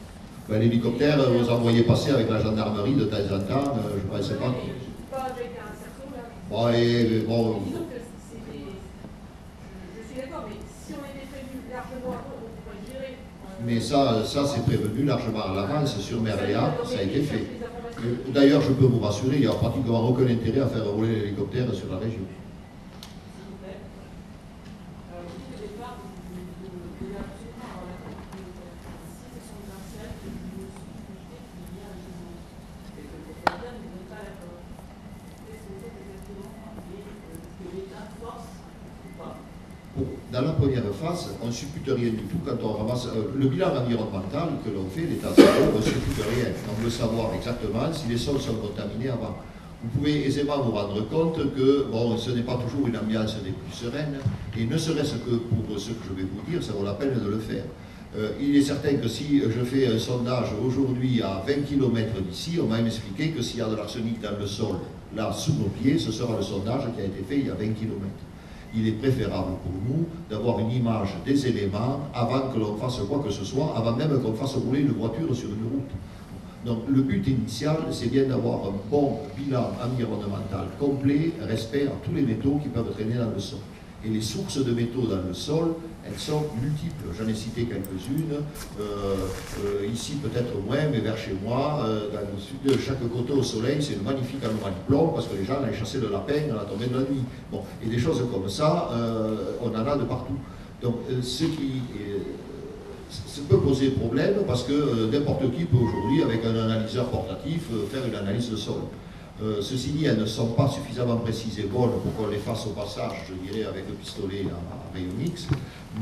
Ben, l'hélicoptère, vous envoyez passer avec la gendarmerie de temps en temps, je ne pensais pas. Pas avec un cerceau, là. Bon, bon. Disons que c'est des... Je suis d'accord, mais si on était prévu largement avant, on pourrait gérer. Mais ça c'est prévenu largement à l'avance sur Merléa, ça a été fait. D'ailleurs, je peux vous rassurer, il n'y a pratiquement aucun intérêt à faire rouler l'hélicoptère sur la région. Dans la première phase, on ne suppute rien du tout quand on ramasse le bilan environnemental que l'on fait, l'état zéro, on ne suppute rien. On veut savoir exactement si les sols sont contaminés avant. Vous pouvez aisément vous rendre compte que bon, ce n'est pas toujours une ambiance des plus sereines, et ne serait-ce que pour ce que je vais vous dire, ça vaut la peine de le faire. Il est certain que si je fais un sondage aujourd'hui à 20 km d'ici, on m'a expliqué que s'il y a de l'arsenic dans le sol, là, sous nos pieds, ce sera le sondage qui a été fait il y a 20 km. Il est préférable pour nous d'avoir une image des éléments avant que l'on fasse quoi que ce soit, avant même qu'on fasse rouler une voiture sur une route. Donc le but initial, c'est bien d'avoir un bon bilan environnemental complet, respect à tous les métaux qui peuvent traîner dans le sol. Et les sources de métaux dans le sol, elles sont multiples. J'en ai cité quelques-unes, ici peut-être moins, mais vers chez moi, dans le sud de chaque côté au soleil, c'est une magnifique anomalie plomb parce que les gens allaient chasser de lapin à la tombée de la nuit. Bon, et des choses comme ça, on en a de partout. Donc ce peut poser problème parce que n'importe qui peut aujourd'hui, avec un analyseur portatif, faire une analyse de sol. Ceci dit, elles ne sont pas suffisamment précises et bonnes pour qu'on les fasse au passage, je dirais, avec le pistolet à rayon X,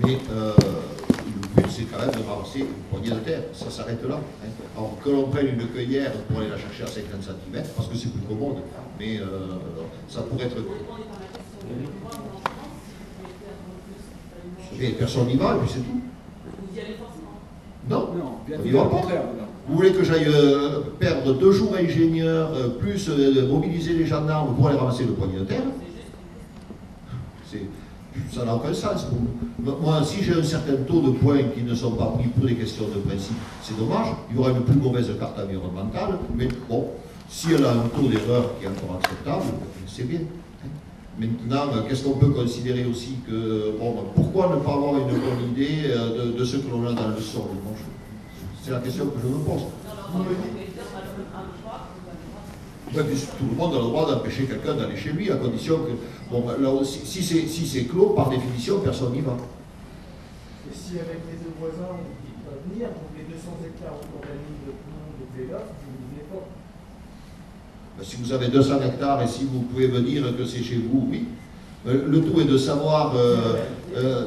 mais le but c'est quand même de ramasser une poignée de terre, ça s'arrête là. Hein. Alors que l'on prenne une cueillère pour aller la chercher à 50 cm, parce que c'est plus commode, mais ça pourrait être... Mais personne n'y va, et puis c'est tout. Non, on n'y va pas. Vous voulez que j'aille perdre 2 jours ingénieurs, plus mobiliser les gendarmes pour aller ramasser le poignet de terre? Ça n'a aucun sens pour nous. Moi, si j'ai un certain taux de points qui ne sont pas pris pour des questions de principe, c'est dommage. Il y aura une plus mauvaise carte environnementale, mais bon, si elle a un taux d'erreur qui est encore acceptable, c'est bien. Maintenant, qu'est-ce qu'on peut considérer aussi que... Bon, pourquoi ne pas avoir une bonne idée de ce que l'on a dans le sol? C'est la question que je me pose. Ouais, tout le monde a le droit d'empêcher quelqu'un d'aller chez lui, à condition que... Bon, là aussi, si c'est clos, par définition, personne n'y va. Et si avec les deux voisins, ils peuvent venir, donc les 200 hectares autour de Vélof, vous ne venez pas. Si vous avez 200 hectares et si vous pouvez me dire que c'est chez vous, oui. Le tout est de savoir,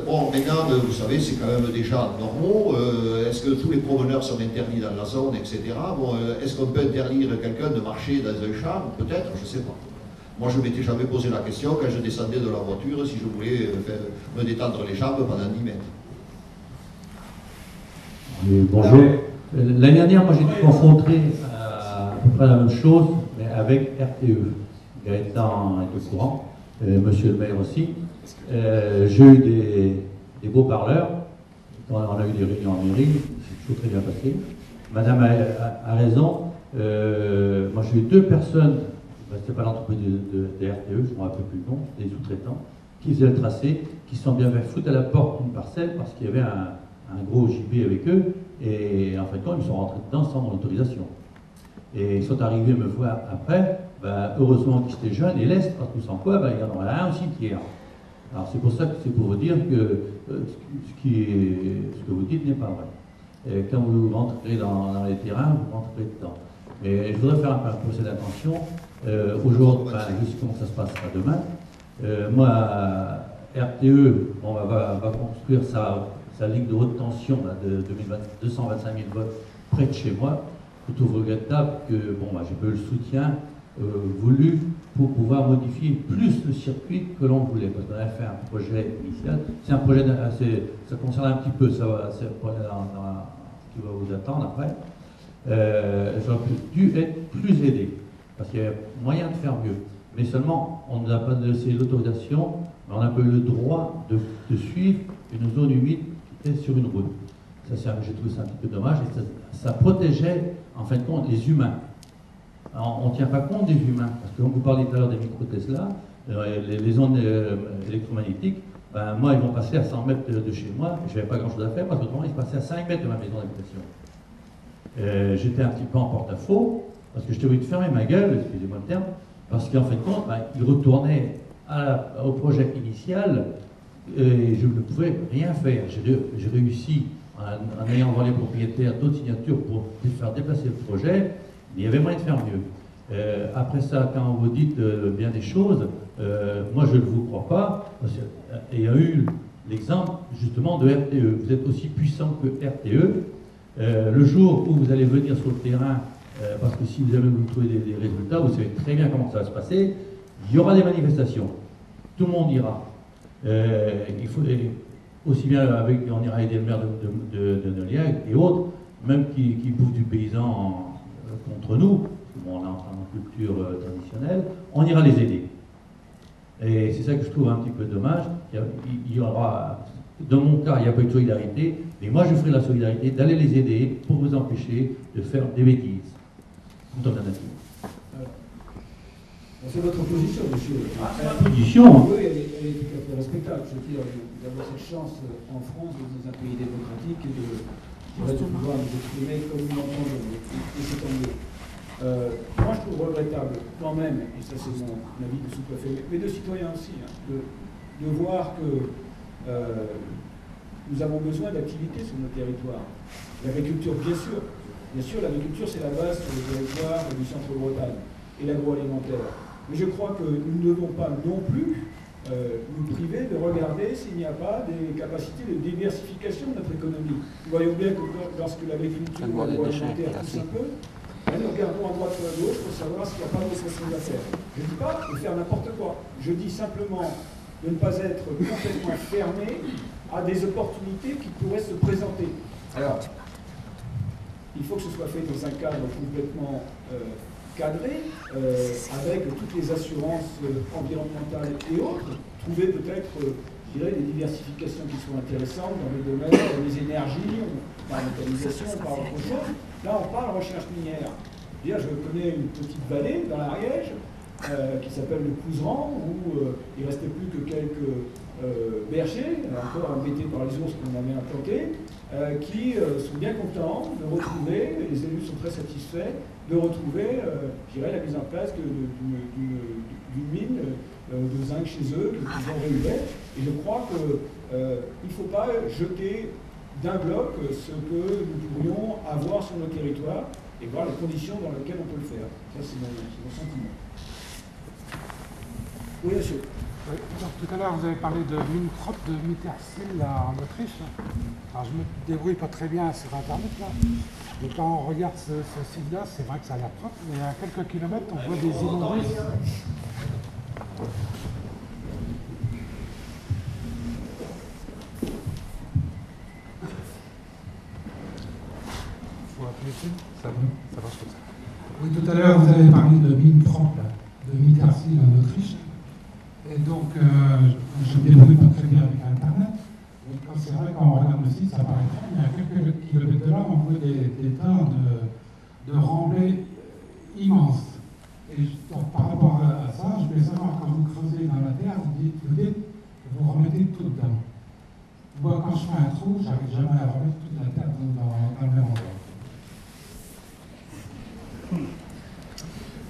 bon, maintenant, vous savez, c'est quand même des gens normaux. Est-ce que tous les promeneurs sont interdits dans la zone, etc. Bon, est-ce qu'on peut interdire quelqu'un de marcher dans un champ? Peut-être, je ne sais pas. Moi, je ne m'étais jamais posé la question quand je descendais de la voiture si je voulais me détendre les jambes pendant 10 mètres. Bonjour. L'année dernière, moi, j'ai été confronté à peu près la même chose, mais avec RTE. Gaëtan est au courant. Monsieur le maire aussi. J'ai eu des beaux parleurs. Quand on a eu des réunions en mairie, c'est toujours très bien passé. Madame a raison. Moi, j'ai eu 2 personnes, c'était pas l'entreprise de RTE, je ne me rappelle plus le nom, des sous-traitants, qui faisaient le tracé, qui se sont bien fait foutre à la porte d'une parcelle parce qu'il y avait un gros gibier avec eux. Et en fait, quand ils sont rentrés dedans sans mon autorisation. Et ils sont arrivés me voir après. Ben, heureusement qu'ils étaient jeunes et lestes, parce que sans quoi, ben, il y en aurait un au cimetière. Alors c'est pour ça que c'est pour vous dire que ce que vous dites n'est pas vrai. Et quand vous rentrez dans les terrains, vous rentrez dedans. Mais je voudrais faire un procès d'intention. Aujourd'hui, ben, je sais comment ça se passera demain. Moi, RTE, on va construire sa ligne de haute tension là, de 225 000 volts près de chez moi. C'est tout regrettable que bon, ben, j'ai pas eu le soutien voulu pour pouvoir modifier plus le circuit que l'on voulait, parce qu'on avait fait un projet initial. C'est un projet, ça concerne un petit peu, c'est un projet qui va vous attendre après. J'aurais dû être plus aidé, parce qu'il y a moyen de faire mieux. Mais seulement, on ne nous a pas laissé l'autorisation, mais on n'a pas eu le droit de suivre une zone humide qui était sur une route. J'ai trouvé ça un petit peu dommage, et ça protégeait, en fin de compte, les humains. Alors, on ne tient pas compte des humains, parce que comme vous parliez tout à l'heure des micro-Tesla, les ondes électromagnétiques, ben, moi, ils vont passer à 100 mètres de chez moi, je n'avais pas grand-chose à faire, parce qu'autrement, ils se passaient à 5 mètres de ma maison d'habitation. J'étais un petit peu en porte-à-faux, parce que je devais fermer ma gueule, excusez-moi le terme, parce qu'en fin de compte, ben, ils retournaient au projet initial, et je ne pouvais rien faire. J'ai réussi, en ayant envoyé les propriétaires d'autres signatures pour faire déplacer le projet, il y avait moyen de faire mieux. Après ça, quand vous dites bien des choses, moi je ne vous crois pas, parce qu'il y a eu l'exemple justement de RTE. Vous êtes aussi puissant que RTE. Le jour où vous allez venir sur le terrain, parce que si vous avez vous trouver des résultats, vous savez très bien comment ça va se passer, il y aura des manifestations. Tout le monde ira. Il faut aussi bien on ira aider le maire de Noliac et autres, même qui bouffent du paysan contre nous, on est en culture traditionnelle, on ira les aider. Et c'est ça que je trouve un petit peu dommage. Il y aura, dans mon cas, il n'y a pas eu de solidarité, mais moi je ferai la solidarité d'aller les aider pour vous empêcher de faire des bêtises. Dans la nature. C'est votre position, monsieur. C'est ma position. Oui, elle est tout à fait respectable. Je veux dire, d'avoir cette chance en France, dans un pays démocratique, et de pouvoir nous exprimer comme nous l'entendons. Et c'est tant mieux. Moi, je trouve regrettable quand même, et ça c'est mon avis de sous-préfet, mais de citoyens aussi, hein, de voir que nous avons besoin d'activités sur nos territoires. L'agriculture, bien sûr, l'agriculture c'est la base sur le territoire du centre-Bretagne et l'agroalimentaire. Mais je crois que nous ne devons pas non plus nous priver de regarder s'il n'y a pas des capacités de diversification de notre économie. Nous voyons bien que lorsque l'agriculture ou l'agroalimentaire pousse un peu, nous regardons à droite ou à gauche pour savoir s'il n'y a pas d'autre chose à faire. Je ne dis pas de faire n'importe quoi. Je dis simplement de ne pas être complètement fermé à des opportunités qui pourraient se présenter. Alors, il faut que ce soit fait dans un cadre complètement cadré, avec toutes les assurances environnementales et autres, trouver peut-être, je dirais, des diversifications qui soient intéressantes dans les domaines, dans les énergies, on parle de méthanisation, on parle d'autre chose. Là, on parle recherche minière. Je connais une petite vallée dans l'Ariège qui s'appelle le Couserans, où il ne restait plus que quelques bergers, encore embêtés par les ours qu'on avait implantés, qui sont bien contents de retrouver, et les élus sont très satisfaits, de retrouver, je dirais, la mise en place d'une mine de zinc chez eux, qu'ils ont réouvert. Et je crois qu'il ne faut pas jeter d'un bloc ce que nous pourrions avoir sur nos territoires et voir les conditions dans lesquelles on peut le faire. Ça, c'est mon sentiment. Oui, monsieur. Oui, donc, tout à l'heure, vous avez parlé de mine propre de Mittersill en Autriche. Alors, je me débrouille pas très bien sur Internet, là. Et quand on regarde ce site-là, c'est vrai que ça a l'air propre, mais à quelques kilomètres, on voit des inondés. Ça marche comme ça. Oui, tout à l'heure, vous avez parlé de mine propre, de Mittersill en Autriche. Et donc, je ne me débrouille pas très bien avec Internet. Donc, c'est vrai, quand on regarde le site, ça paraît très bien. À quelques kilomètres de là, on voit des tas de remblais immenses. Et donc, par rapport à ça, je voulais savoir, quand vous creusez dans la terre, vous dites que vous remettez tout dedans. Moi, quand je fais un trou, j'arrive jamais à remettre toute la terre dans le même endroit.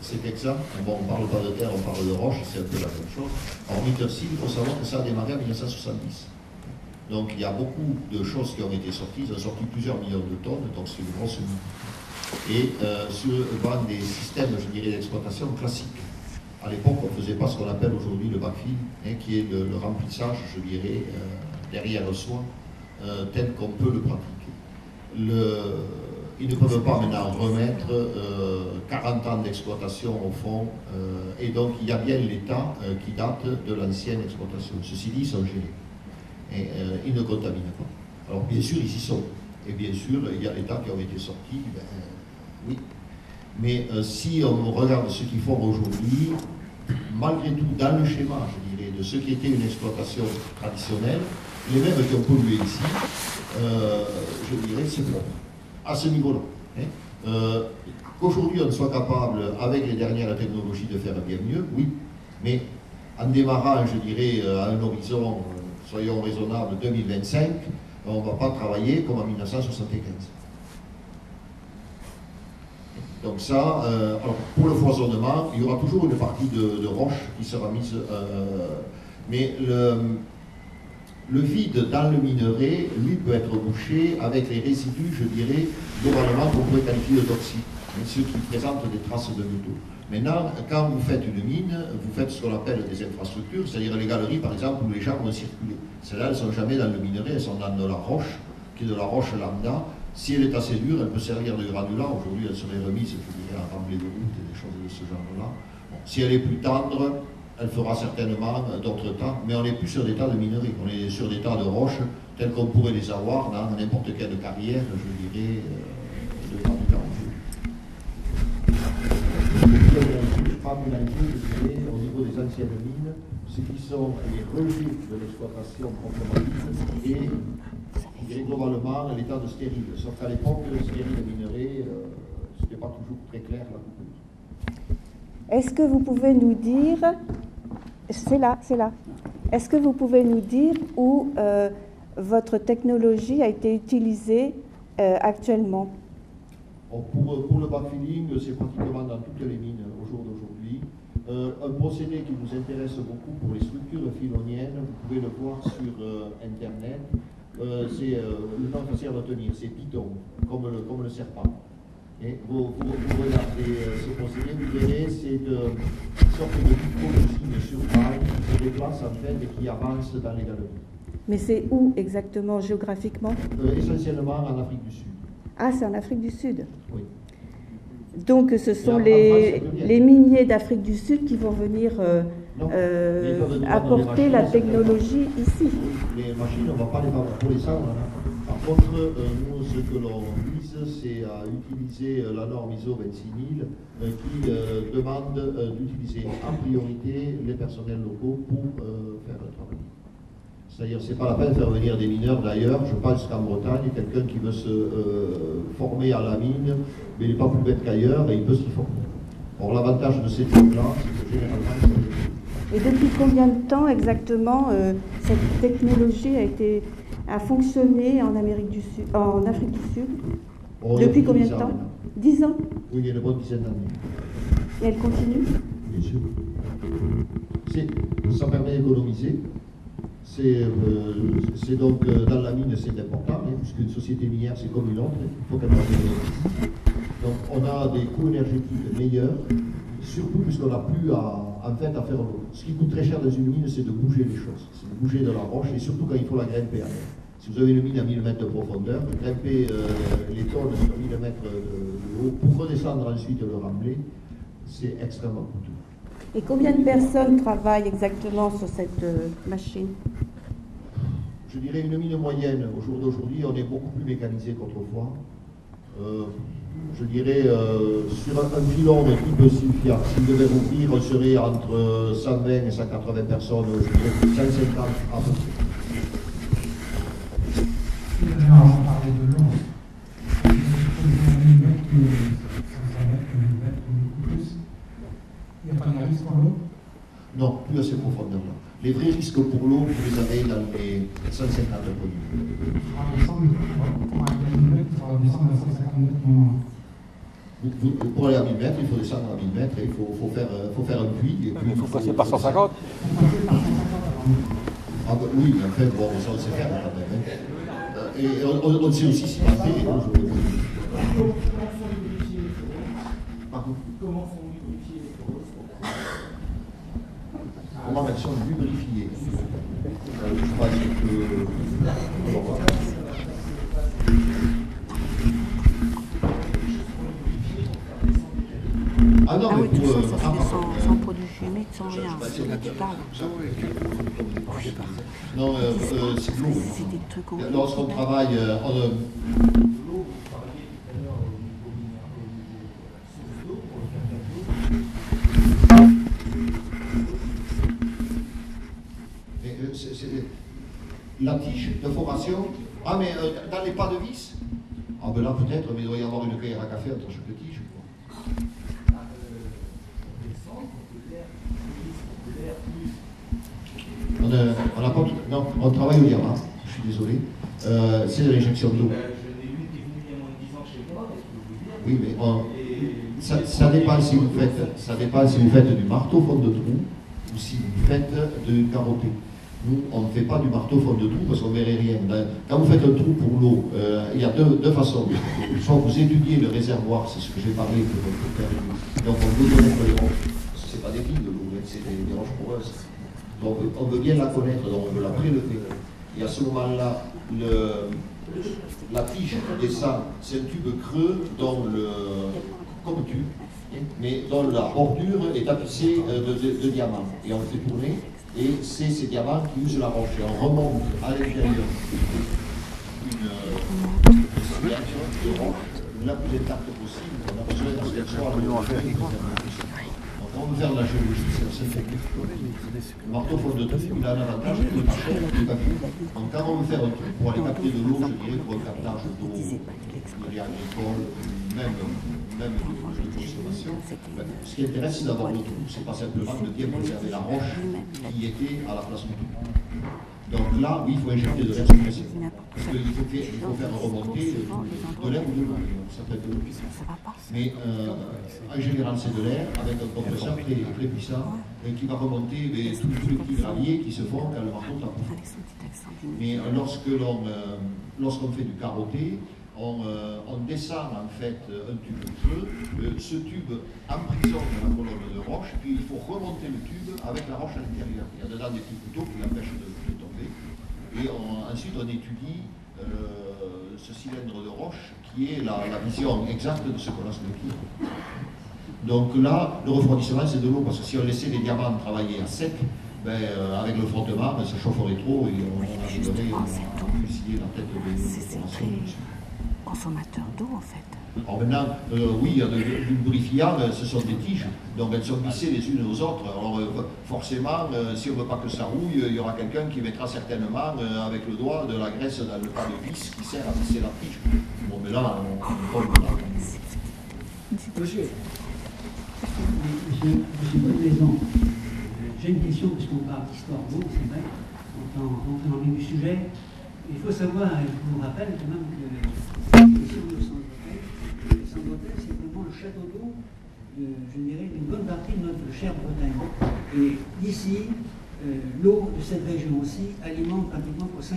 C'est exact. Bon, on ne parle pas de terre, on parle de roche, c'est un peu la même chose. Alors, Mittersill, il faut savoir que ça a démarré en 1970. Donc, il y a beaucoup de choses qui ont été sorties. Ils ont sorti plusieurs millions de tonnes, donc c'est une grosse mine. Et sur des systèmes, je dirais, d'exploitation classiques. À l'époque, on ne faisait pas ce qu'on appelle aujourd'hui le backfill, qui est le remplissage, je dirais, derrière soi, tel qu'on peut le pratiquer. Ils ne peuvent pas maintenant remettre 40 ans d'exploitation au fond, et donc il y a bien l'état qui date de l'ancienne exploitation. Ceci dit, ils sont gelés, et ils ne contaminent pas. Alors bien sûr, ils y sont, et bien sûr, il y a l'état qui ont été sortis, oui. Mais si on regarde ce qu'ils font aujourd'hui, malgré tout, dans le schéma, je dirais, de ce qui était une exploitation traditionnelle, les mêmes qui ont pollué ici, je dirais, c'est propre. À ce niveau-là. Hein. Qu'aujourd'hui on soit capable, avec les dernières technologies, de faire bien mieux, oui. Mais en démarrant, je dirais, à un horizon, soyons raisonnables, 2025, on ne va pas travailler comme en 1975. Donc ça, alors pour le foisonnement, il y aura toujours une partie de roche qui sera mise, mais le vide dans le minerai, lui, peut être bouché avec les résidus, je dirais, globalement qu'on pourrait qualifier de toxiques, ceux qui présentent des traces de métaux. Maintenant, quand vous faites une mine, vous faites ce qu'on appelle des infrastructures, c'est-à-dire les galeries, par exemple, où les gens vont circuler. Celles-là, elles ne sont jamais dans le minerai, elles sont dans de la roche, qui est de la roche lambda. Si elle est assez dure, elle peut servir de granulat. Aujourd'hui, elle serait remise, je dirais, à remblai de route et des choses de ce genre-là. Bon, si elle est plus tendre, elle fera certainement d'autres tas, mais on n'est plus sur des tas de minerais, on est sur des tas de roches, tels qu'on pourrait les avoir dans n'importe quelle carrière, je dirais, de temps du temps. Au niveau des anciennes mines, ce qui sont les relevés de l'exploitation proprement dite et je dirais globalement l'état de stérile. Sauf qu'à l'époque, le stérile minerai, ce n'était pas toujours très clair la coupure. Est-ce que vous pouvez nous dire, c'est là, est-ce que vous pouvez nous dire où votre technologie a été utilisée actuellement? Pour le backfilling, c'est pratiquement dans toutes les mines au jour d'aujourd'hui. Un procédé qui nous intéresse beaucoup pour les structures filoniennes, vous pouvez le voir sur Internet, c'est le nom facile à retenir, c'est Python, comme le serpent. Et vous regardez ce procédé, vous verrez, c'est une sorte de micro-usine sur paille qui se déplace en fait et qui avance dans les galeries. Mais c'est où exactement, géographiquement? Essentiellement en Afrique du Sud. Ah, c'est en Afrique du Sud? Oui. Donc ce sont les miniers d'Afrique du Sud qui vont venir apporter la technologie ici. Les machines, on ne va pas les faire pour les cendres. Par contre, nous, ce que l'on vise, c'est à utiliser la norme ISO 26000 qui demande d'utiliser en priorité les personnels locaux pour faire le travail. C'est-à-dire, ce n'est pas la peine de faire venir des mineurs d'ailleurs. Je pense qu'en Bretagne, quelqu'un qui veut se former à la mine, mais il n'est pas plus bête qu'ailleurs et il peut s'y former. Or, l'avantage de ces trucs-là, c'est que généralement, et depuis combien de temps exactement cette technologie a fonctionné en Afrique du Sud? Depuis combien de temps? 10 ans? Oui, il y a une bonne dizaine d'années. Et elle continue? Bien sûr. Ça permet d'économiser. C'est donc dans la mine, c'est important, hein, puisqu'une société minière, c'est comme une autre, il faut qu'elle ait des bénéfices. Donc on a des coûts énergétiques meilleurs, surtout puisqu'on n'a plus en fait à faire l'eau. Ce qui coûte très cher dans une mine, c'est de bouger les choses, c'est de bouger de la roche, et surtout quand il faut la grimper à l'air. Si vous avez une mine à 1000 mètres de profondeur, grimper les tonnes sur 1000 mètres de haut, pour redescendre ensuite le remblai, c'est extrêmement coûteux. Et combien de personnes travaillent exactement sur cette machine? Je dirais une mine moyenne. Au jour d'aujourd'hui, on est beaucoup plus mécanisé qu'autrefois. Je dirais, sur un filon de type Sylvia, s'il devait rouvrir, on serait entre 120 et 180 personnes, je dirais 150 à peu près. D'ailleurs, on parlait de l'eau. Il n'y a pas de risque pour l'eau? Non, plus à ces profondeurs-là. Les vrais risques pour l'eau, vous les avez dans les 150 produits. Pour aller à 1000 mètres, il faut descendre à 1000 mètres et il faut faire un puits. Il faut passer par 150. Ah bah, oui, en fait, bon, ça on sait faire quand même. Hein. Et on sait aussi s'y passer. Comment sont lubrifiés les coraux? Comment elles sont lubrifiées? Je pense que... Ah non, mais tout ça, ça se fait sans produits chimiques, sans rien. C'est là que tu parles. Non, c'est de l'eau. C'est des trucs horribles. Lorsqu'on travaille... La tige de formation, Ah, mais dans les pas de vis? Ah, ben là, peut-être, mais il doit y avoir une cuillère à café entre chaque tige, je crois. On n'a pas tout... Non, on travaille au diamant, je suis désolé. C'est de l'injection d'eau. Je n'ai eu qui est venu il y a moins de 10 ans chez moi, est-ce que je veux dire? Oui, mais ça dépend si vous faites, ça dépend si vous faites du marteau fond de trou ou si vous faites de carotté. Nous, on ne fait pas du marteau fond de trou parce qu'on ne verrait rien. Quand vous faites un trou pour l'eau, il y a deux façons. Soit vous étudiez le réservoir, c'est ce que j'ai parlé pour faire. Donc on veut connaître les roches. Ce n'est pas des billes de l'eau, c'est des roches poreuses. Donc on veut bien la connaître, donc on veut la prélever. Et à ce moment-là, la tige qui descend, c'est un tube creux comme tube, mais dont la bordure est tapissée de diamants. Et on le fait tourner. Et c'est ces diamants qui usent la roche. Et on remonte à l'intérieur une signature de roche la plus intacte possible. On a besoin d'un soit donc on veut faire de la géologie, c'est le seul technique. Le marteau fond de trou, il a un avantage, il est pas cher, il est pas vieux. Donc quand on veut faire un truc pour aller capter de l'eau, je dirais pour un captage d'eau agricole, même de consommation, ce qui intéresse, c'est d'avoir le trou. C'est pas simplement de bien préserver la roche qui était à la place du trou. Donc là, oui, il faut injecter de l'air sous pression. Parce qu'il faut faire remonter de l'air ou de l'eau. Ça peut être de l'eau. Mais en général, c'est de l'air avec un compresseur très puissant qui va remonter tous les petits graviers qui se font quand le marteau tape. Mais lorsqu'on fait du carotté, on descend en fait un tube creux, ce tube emprisonne la colonne de roche, puis il faut remonter le tube avec la roche à l'intérieur. Il y a dedans des petits couteaux qui l'empêchent de tomber. Et ensuite on étudie ce cylindre de roche qui est la vision exacte de ce qu'on a sous le pied. Donc là, le refroidissement c'est de l'eau, parce que si on laissait les diamants travailler à sec, avec le frottement, ça chaufferait trop et on arriverait à fusiller la tête de consommateur d'eau en fait. Alors maintenant, oui, il y a du lubrifiant, ce sont des tiges, donc elles sont vissées les unes aux autres. Alors forcément, si on ne veut pas que ça rouille, il y aura quelqu'un qui mettra certainement avec le doigt de la graisse dans le pas de vis qui sert à visser la tige. Bon, mais là, on tombe là. Monsieur Bonne-Maison, j'ai une question, parce qu'on parle d'histoire d'eau, c'est vrai, on rentre dans le vif du sujet. Il faut savoir, je vous rappelle quand même que ici au Centre-Bretagne, c'est vraiment le château d'eau, je dirais, d'une bonne partie de notre chère Bretagne. Et d'ici, l'eau de cette région aussi alimente pratiquement pour 50%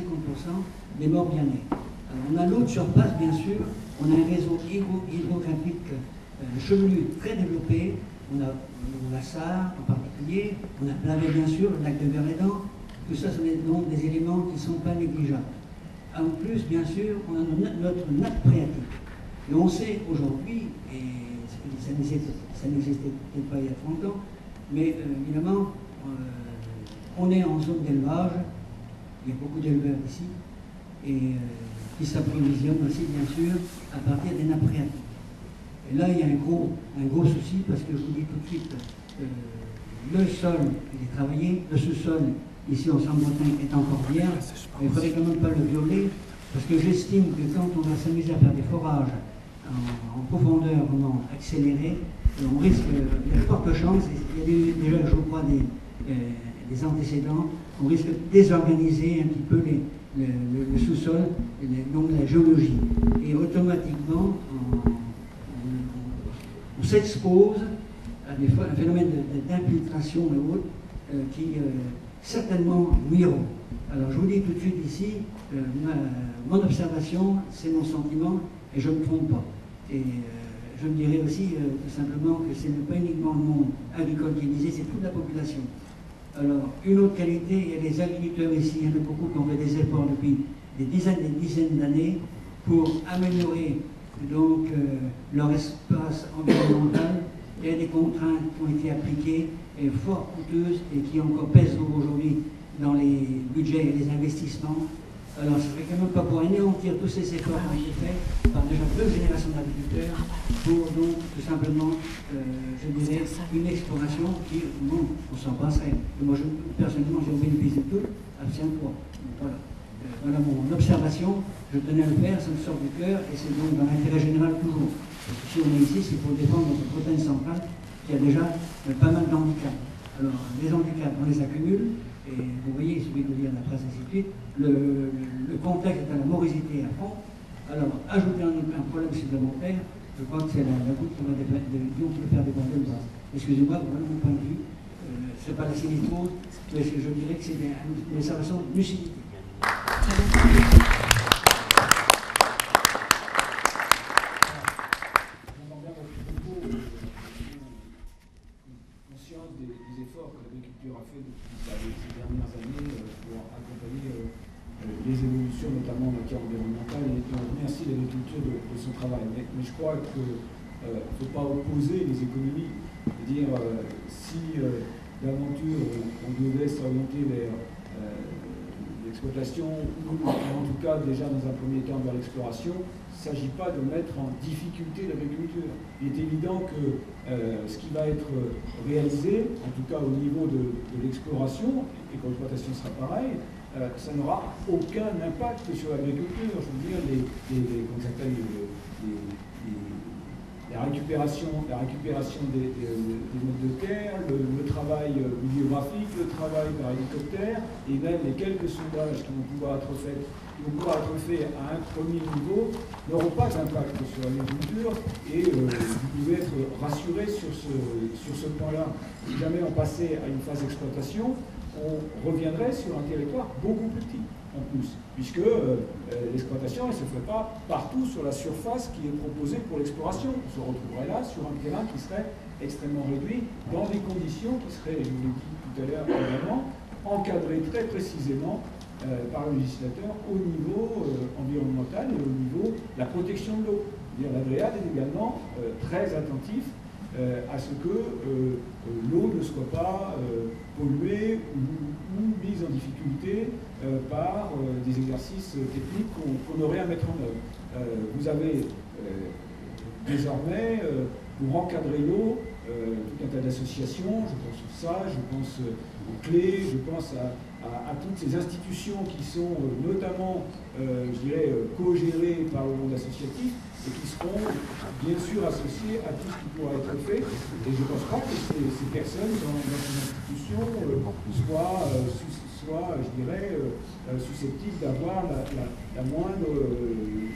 des morts bien nés. Alors, on a l'eau de surface, bien sûr, on a un réseau hydrographique chevelu très développé, on a la Sarre en particulier, on a Blavet bien sûr, le lac de Vérédan. Tout ça, ce sont donc des éléments qui ne sont pas négligeables. En plus, bien sûr, on a notre nappe phréatique. Et on sait aujourd'hui, et ça n'existait peut-être pas il y a 30 ans, mais évidemment, on est en zone d'élevage, il y a beaucoup d'éleveurs ici, et qui s'approvisionnent aussi, bien sûr, à partir des nappes phréatiques. Et là, il y a un gros souci, parce que je vous dis tout de suite, le sol, il est travaillé, le sous-sol, ici en Centre-Bretagne, est encore bien, mais il ne faudrait quand même pas le violer, parce que j'estime que quand on va s'amuser à faire des forages en profondeur vraiment accélérée, on risque, il y a de fortes chances, il y a déjà, je crois, des antécédents, on risque de désorganiser un petit peu le sous-sol, donc la géologie. Et automatiquement, on s'expose à un phénomène d'infiltration et autres qui certainement nuiront. Alors je vous dis tout de suite ici, mon observation, c'est mon sentiment, et je ne me trompe pas. Et je me dirais aussi tout simplement que ce n'est pas uniquement le monde agricole qui est visé, c'est toute la population. Alors, une autre qualité, il y a les agriculteurs ici, il y en a beaucoup qui ont fait des efforts depuis des dizaines d'années pour améliorer donc leur espace environnemental. Il y a des contraintes qui ont été appliquées et fort coûteuses et qui encore pèsent aujourd'hui dans les budgets et les investissements. Alors, ça ne serait quand même pas pour anéantir tous ces efforts qui ont été faits par déjà 2 générations d'agriculteurs pour donc tout simplement, je dirais, une exploration qui, bon, on s'en passerait. Et moi, personnellement, j'ai bénéficié de tout, absent de quoi. Voilà. voilà mon observation. Je tenais à le faire, ça me sort du cœur, et c'est donc dans l'intérêt général toujours. Parce que si on est ici, c'est pour défendre notre Bretagne centrale, qui a déjà pas mal d'handicaps. Alors, les handicaps, on les accumule, et vous voyez, il suffit de lire la presse ainsi de suite, le contexte est à la morosité à fond. Alors, ajouter un problème supplémentaire, je crois que c'est la goutte qui va faire déborder le vase. Excusez-moi, voilà mon point de vue. Ce n'est pas la sinistrose, mais je dirais que c'est une observation de lucidité. Conscience des efforts que l'agriculture a fait depuis ces dernières années pour accompagner les évolutions, notamment en matière environnementale, et on remercie l'agriculture de son travail. Mais je crois qu'il ne faut pas opposer les économies. C'est-à-dire, si d'aventure on devait s'orienter vers l'exploitation, ou en tout cas déjà dans un premier temps vers l'exploration, il ne s'agit pas de mettre en difficulté l'agriculture. Il est évident que ce qui va être réalisé, en tout cas au niveau de l'exploration, et que l'exploitation sera pareil, ça n'aura aucun impact sur l'agriculture. Je veux dire, comment ça s'appelle, la récupération des modes de terre, le travail bibliographique, le travail par hélicoptère, et même les quelques sondages qui vont pouvoir être faits à un premier niveau n'auront pas d'impact sur l'agriculture, et vous pouvez être rassuré sur ce point-là. Si jamais on passait à une phase d'exploitation, on reviendrait sur un territoire beaucoup plus petit en plus, puisque l'exploitation ne se fait pas partout sur la surface qui est proposée pour l'exploration. On se retrouverait là sur un terrain qui serait extrêmement réduit, dans des conditions qui seraient, je vous l'ai dit tout à l'heure également, encadrées très précisément par le législateur au niveau environnemental et au niveau de la protection de l'eau. L'ADREAL est également très attentif à ce que l'eau ne soit pas polluée ou mise en difficulté par des exercices techniques qu'on aurait à mettre en œuvre. Vous avez désormais, pour encadrer l'eau, tout un tas d'associations, je pense au SA, je pense aux clés, je pense à toutes ces institutions qui sont notamment, je dirais, co-gérées par le monde associatif et qui seront bien sûr associées à tout ce qui pourra être fait. Et je ne pense pas que ces personnes dans ces institutions soient, je dirais, susceptibles d'avoir la moindre... de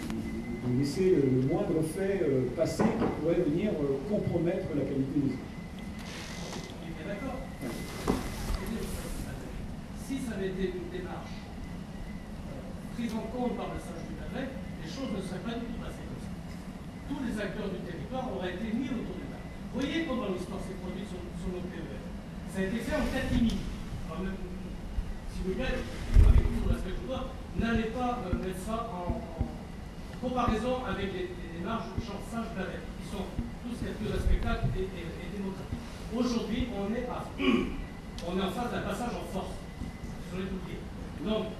laisser le moindre fait passer qui pourrait venir compromettre la qualité des eaux. D'accord. Si ça avait été une démarche prise en compte par le SAGE du Valais, les choses ne seraient pas du tout passées comme ça. Tous les acteurs du territoire auraient été mis autour de la table. Vous voyez comment l'histoire s'est produite sur nos PER. Ça a été fait en catimini. S'il vous plaît, avec tout le respect que je dois, n'allez pas mettre ça en comparaison avec les démarches du champ SAGE Valais, qui sont tous quelques respectables et démocratiques. Aujourd'hui, on est en phase d'un passage en force. Je voulais vous dire. Donc,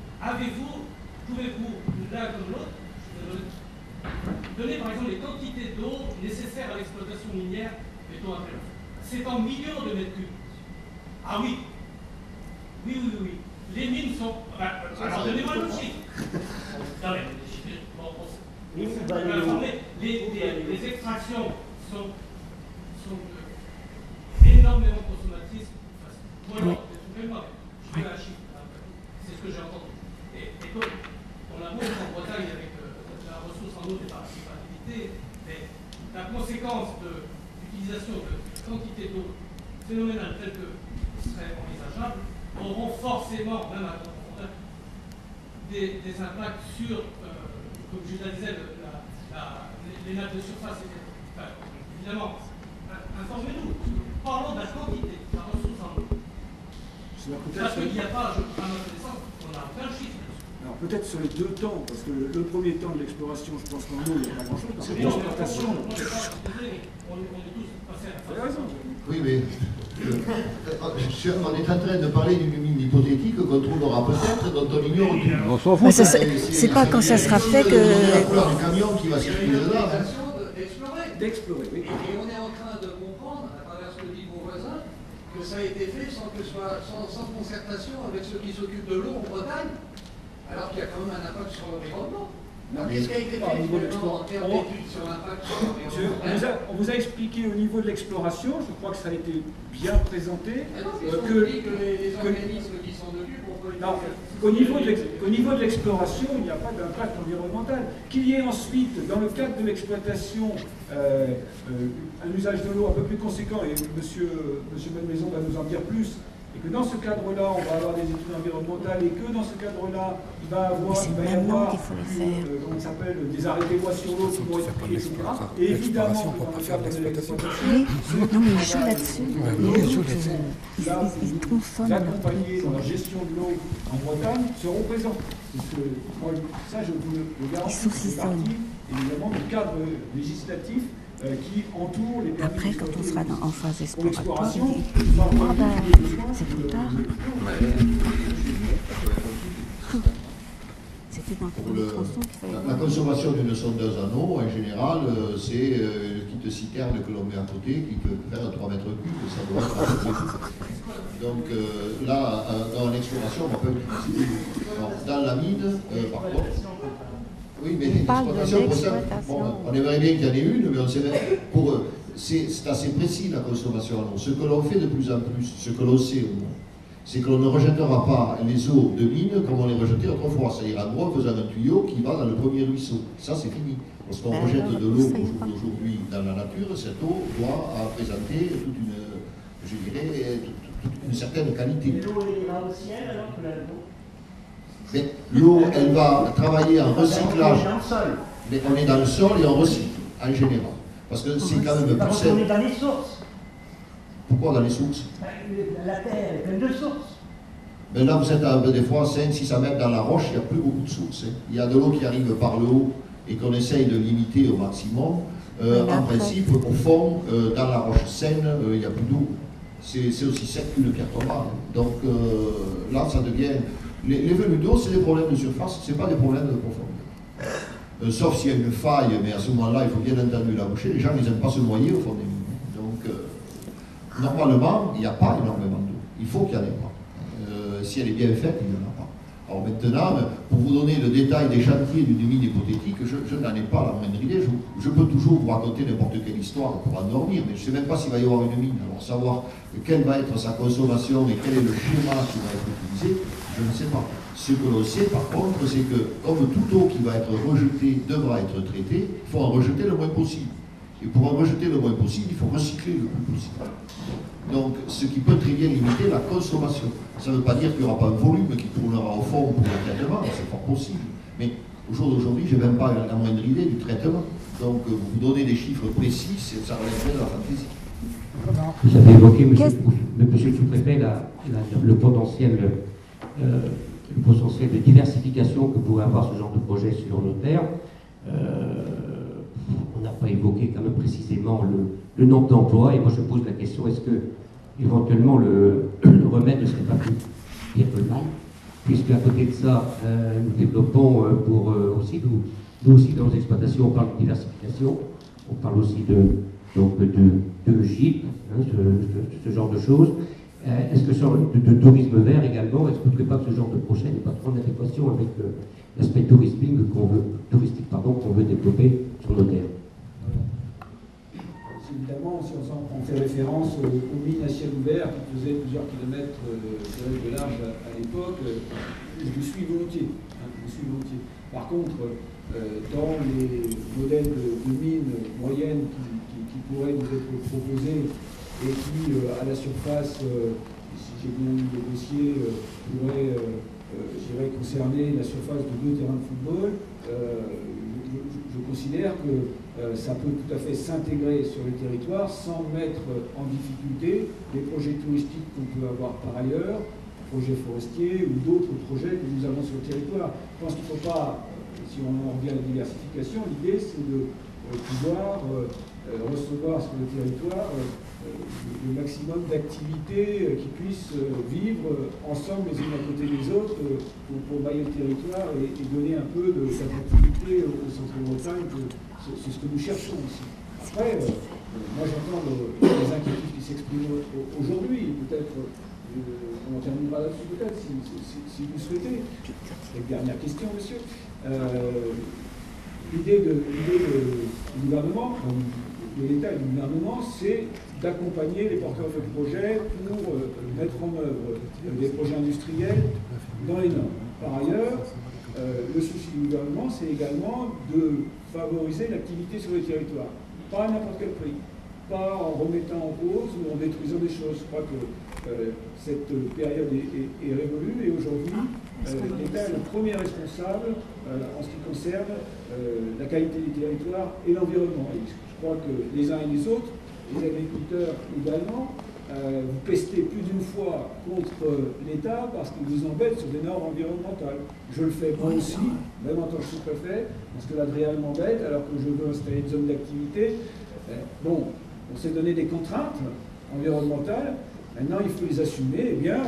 pouvez-vous, l'un comme l'autre, donner par exemple les quantités d'eau nécessaires à l'exploitation minière, mettons après là. C'est en millions de mètres cubes. Ah oui. Oui. Les mines sont... alors donnez-moi le chiffre. Non mais, les extractions sont énormément consommatrices. Voilà, je fais un chiffre. C'est ce que j'ai entendu. Et comme on a beau en Bretagne avec la ressource en eau des participativité, mais la conséquence de l'utilisation de quantité d'eau phénoménale telle que serait envisageable auront forcément, même à grande profondeur, des impacts sur, comme je le disais, les nappes de surface, etc. Enfin, évidemment, informez-nous. Parlons de la quantité, de la ressource en eau. Parce qu'il n'y a pas, à ma connaissance, on n'a aucun chiffre. Alors peut-être sur les deux temps, parce que le premier temps de l'exploration, je pense qu'en eau, il n'y a pas grand-chose, parce que l'exploitation... On est tous passés à la phase. Oui, mais on est en train de parler d'une mine hypothétique qu'on trouvera peut-être, dont on ignore tout. On s'en fout. C'est pas quand ça sera fait que... La couleur du camion qui va circuler là. D'explorer, oui. Et on est en train de comprendre, à travers ce que dit vos voisins, que ça a été fait sans concertation avec ceux qui s'occupent de l'eau en Bretagne. alors qu'il y a quand même un impact sur l'environnement. Qu'est-ce qui a été fait en termes d'études sur l'impact sur l'environnement? On vous a expliqué au niveau de l'exploration, je crois que ça a été bien présenté. que les organismes qui sont dessus, pourquoi ils au niveau de l'exploration, il n'y a pas d'impact environnemental. Qu'il y ait ensuite, dans le cadre de l'exploitation, un usage de l'eau un peu plus conséquent, et monsieur Benmaison va nous en dire plus, et que dans ce cadre-là, on va avoir des études environnementales, et que dans ce cadre-là, il va y avoir comment ça s'appelle, des arrêtés lois sur l'eau qui vont être pris, etc. Et évidemment, dans le cadre de l'exploitation, non, mais il joue là-dessus. Il tronçonne. D'accompagner dans la gestion de l'eau en Bretagne seront présents. Parce que, moi, ça, je vous le garantis, c'est partie, évidemment, du cadre législatif qui entoure les permis. Après, quand on sera en phase exploratoire, c'est trop tard. C'était dans le tronçon qu'il fallait. La consommation d'une sondeuse en eau, en général, c'est une petite citerne que l'on met à côté qui peut faire 3 mètres cubes, ça doit être. Donc là, dans l'exploration, on peut utiliser. Dans la mine, par contre. Oui, mais l'exploitation, on aimerait bien qu'il y en ait une, mais on sait pour c'est assez précis la consommation en eau. Ce que l'on fait de plus en plus, ce que l'on sait au moins, c'est que l'on ne rejettera pas les eaux de mine comme on les rejetait autrefois, c'est-à-dire en gros en faisant un tuyau qui va dans le premier ruisseau. Ça, c'est fini. Lorsqu'on rejette de l'eau aujourd'hui dans la nature, cette eau doit présenter toute une, je dirais, toute une certaine qualité. L'eau ira au ciel alors que l'eau. Mais l'eau, elle va travailler en recyclage. Mais on est dans le sol et on recycle, en général. Parce que c'est quand même plus simple. On est dans les sources. Pourquoi dans les sources? La terre est pleine de sources. Mais là, vous êtes des fois 500-600 mètres dans la roche, il n'y a plus beaucoup de sources. Il y a de l'eau qui arrive par le haut et qu'on essaye de limiter au maximum. En principe, au fond, dans la roche saine, il n'y a plus d'eau. C'est aussi sec qu'une pierre tombale. Donc là, ça devient... Les venues d'eau, c'est des problèmes de surface, ce n'est pas des problèmes de profondeur. Sauf s'il y a une faille, mais à ce moment-là, il faut bien entendu la boucher. Les gens, ils n'aiment pas se noyer au fond des mines. Donc, normalement, il n'y a pas énormément d'eau. Il faut qu'il n'y en ait pas. Si elle est bien faite, il n'y en a pas. Alors maintenant, pour vous donner le détail des chantiers d'une mine hypothétique, je n'en ai pas la moindre idée. Je peux toujours vous raconter n'importe quelle histoire pour endormir, mais je ne sais même pas s'il va y avoir une mine. Alors savoir quelle va être sa consommation et quel est le schéma qui va être utilisé, je ne sais pas. Ce que l'on sait par contre, c'est que comme toute eau qui va être rejetée devra être traitée, il faut en rejeter le moins possible. Et pour en rejeter le moins possible, il faut recycler le plus possible. Donc, ce qui peut très bien limiter la consommation. Ça ne veut pas dire qu'il n'y aura pas un volume qui tournera au fond pour le traitement, c'est fort possible. Mais au jour d'aujourd'hui, je n'ai même pas la moindre idée du traitement. Donc, vous donnez des chiffres précis, ça relèverait de la fantaisie. Vous avez évoqué, monsieur le sous-préfet, le potentiel de diversification que pourrait avoir ce genre de projet sur nos terres. On n'a pas évoqué quand même précisément le nombre d'emplois, et moi je pose la question, est-ce que éventuellement le remède ne serait pas plus pire que le mal, puisque à côté de ça, nous développons aussi, nous aussi dans nos exploitations, on parle de diversification, on parle aussi de gîtes, ce genre de choses. Est-ce que de tourisme vert également, est-ce que vous ne trouvez pas que ce genre de projet n'est pas trop en adéquation avec l'aspect touristique qu'on veut développer sur nos terres? Évidemment, si on fait référence aux mines à ciel ouvert qui faisaient plusieurs kilomètres de large à l'époque, je vous suis volontiers. Par contre, dans les modèles de mines moyennes qui pourraient nous être proposés et qui, à la surface, si j'ai bien lu le dossier, pourraient concerner la surface de 2 terrains de football, je considère que ça peut tout à fait s'intégrer sur le territoire sans mettre en difficulté les projets touristiques qu'on peut avoir par ailleurs, projets forestiers ou d'autres projets que nous avons sur le territoire. Je pense qu'il ne faut pas, si on en revient à la diversification, l'idée c'est de pouvoir recevoir sur le territoire le maximum d'activités qui puissent vivre ensemble les unes à côté des autres pour mailler le territoire et donner un peu d'attractivité au centre-Bretagne. C'est ce que nous cherchons ici. Après, moi j'entends les inquiétudes qui s'expriment aujourd'hui. Peut-être On en terminera là-dessus peut-être, si vous souhaitez. Et dernière question, monsieur. L'idée du gouvernement, de l'État et du gouvernement, c'est d'accompagner les porteurs de projets pour mettre en œuvre des projets industriels dans les normes. Par ailleurs, le souci du gouvernement, c'est également de favoriser l'activité sur les territoires. Pas à n'importe quel prix, pas en remettant en cause ou en détruisant des choses. Je crois que cette période est révolue et aujourd'hui, l'État est le premier responsable en ce qui concerne la qualité des territoires et l'environnement. Et je crois que les uns et les autres, les agriculteurs également, vous pestez plus d'une fois contre l'État parce qu'il vous embête sur des normes environnementales. Je le fais moi aussi, même en tant que sous-préfet, parce que l'Adréal m'embête alors que je veux installer une zone d'activité. Bon, on s'est donné des contraintes environnementales, maintenant il faut les assumer, eh bien,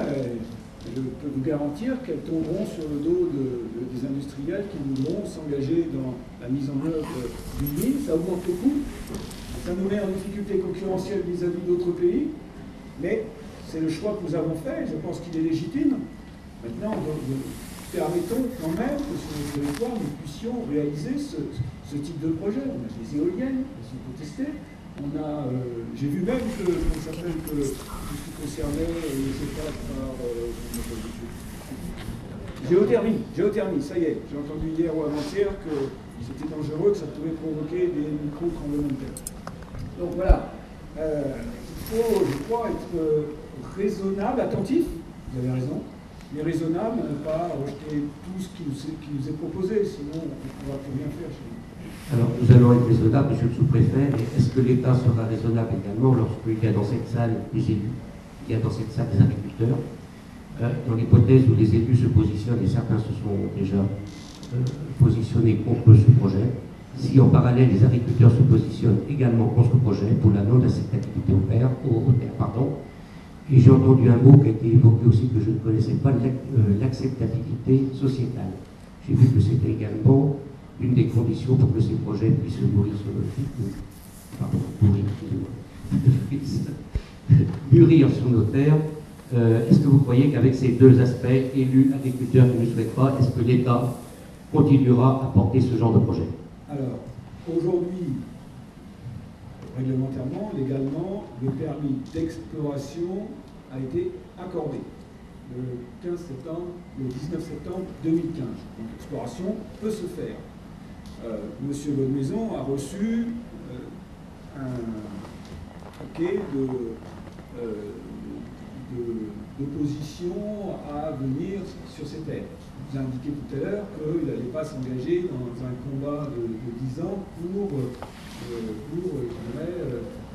je peux vous garantir qu'elles tomberont sur le dos des industriels qui voudront s'engager dans la mise en œuvre d'une mine. Ça augmente le coût, ça nous met en difficulté concurrentielle vis-à-vis d'autres pays, mais c'est le choix que nous avons fait, je pense qu'il est légitime. Maintenant, permettons quand même que sur le territoire, nous puissions réaliser ce type de projet. On a des éoliennes qui sont contestées. On a, j'ai vu même que, comment ça s'appelle, que tout ce qui concernait, je sais pas, par géothermie, ça y est. J'ai entendu hier ou avant-hier que c'était dangereux, que ça pouvait provoquer des micro-tremblements de terre. Donc voilà, il faut, je crois, être raisonnable, attentif, vous avez raison, mais raisonnable, ne pas rejeter tout ce qui nous est proposé, sinon on ne pourra plus rien faire chez nous. Alors, nous allons être raisonnables, monsieur le sous-préfet, et est-ce que l'État sera raisonnable également lorsqu'il y a dans cette salle des élus, il y a dans cette salle des agriculteurs, dans l'hypothèse où les élus se positionnent, et certains se sont déjà positionnés contre ce projet, si en parallèle les agriculteurs se positionnent également contre ce projet pour la non-acceptabilité aux terres, et j'ai entendu un mot qui a été évoqué aussi que je ne connaissais pas, l'acceptabilité sociétale. J'ai vu que c'était également une des conditions pour que ces projets puissent mûrir sur nos mûrir sur nos terres. Est-ce que vous croyez qu'avec ces deux aspects, élus, agriculteurs qui ne souhaitent pas, est-ce que l'État continuera à porter ce genre de projet? Alors, aujourd'hui, réglementairement, légalement, le permis d'exploration a été accordé le 19 septembre 2015. Donc l'exploration peut se faire. Monsieur Bonne-Maison a reçu un paquet d'opposition à venir sur ces terres. Je vous ai indiqué tout à l'heure qu'il n'allait pas s'engager dans un combat de 10 ans pour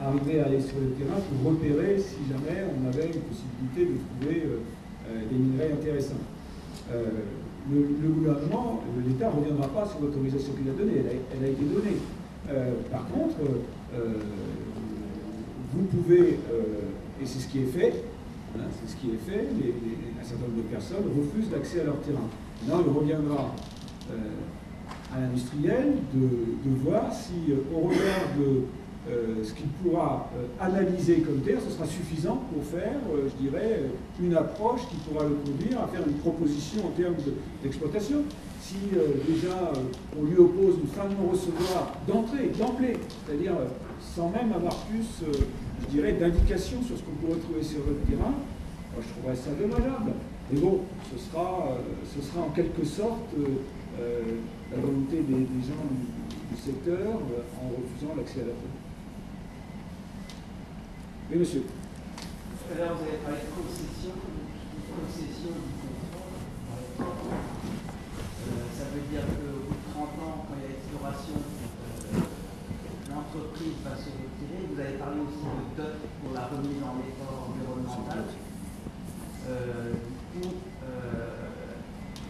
arriver à aller sur le terrain pour repérer si jamais on avait une possibilité de trouver des minerais intéressants. Le gouvernement, l'État ne reviendra pas sur l'autorisation qu'il a donnée, elle a été donnée. Par contre, vous pouvez, et c'est ce qui est fait, hein, c'est ce qui est fait, un certain nombre de personnes refusent l'accès à leur terrain. Maintenant, il reviendra à l'industriel de voir si, au regard de ce qu'il pourra analyser comme terre, ce sera suffisant pour faire, je dirais, une approche qui pourra le conduire à faire une proposition en termes d'exploitation. Si déjà on lui oppose une fin de non-recevoir d'entrée, c'est-à-dire sans même avoir plus, je dirais, d'indications sur ce qu'on pourrait trouver sur votre terrain, moi, je trouverais ça dommageable. Mais bon, ce sera en quelque sorte la volonté des gens du secteur en refusant l'accès à la terre. Oui, monsieur. Tout à l'heure, vous avez parlé de concession du contrat. Ça veut dire qu'au bout de 30 ans, quand il y a l'exploration, l'entreprise va se retirer. Vous avez parlé aussi de dot pour la remise en effort environnemental. Du coup,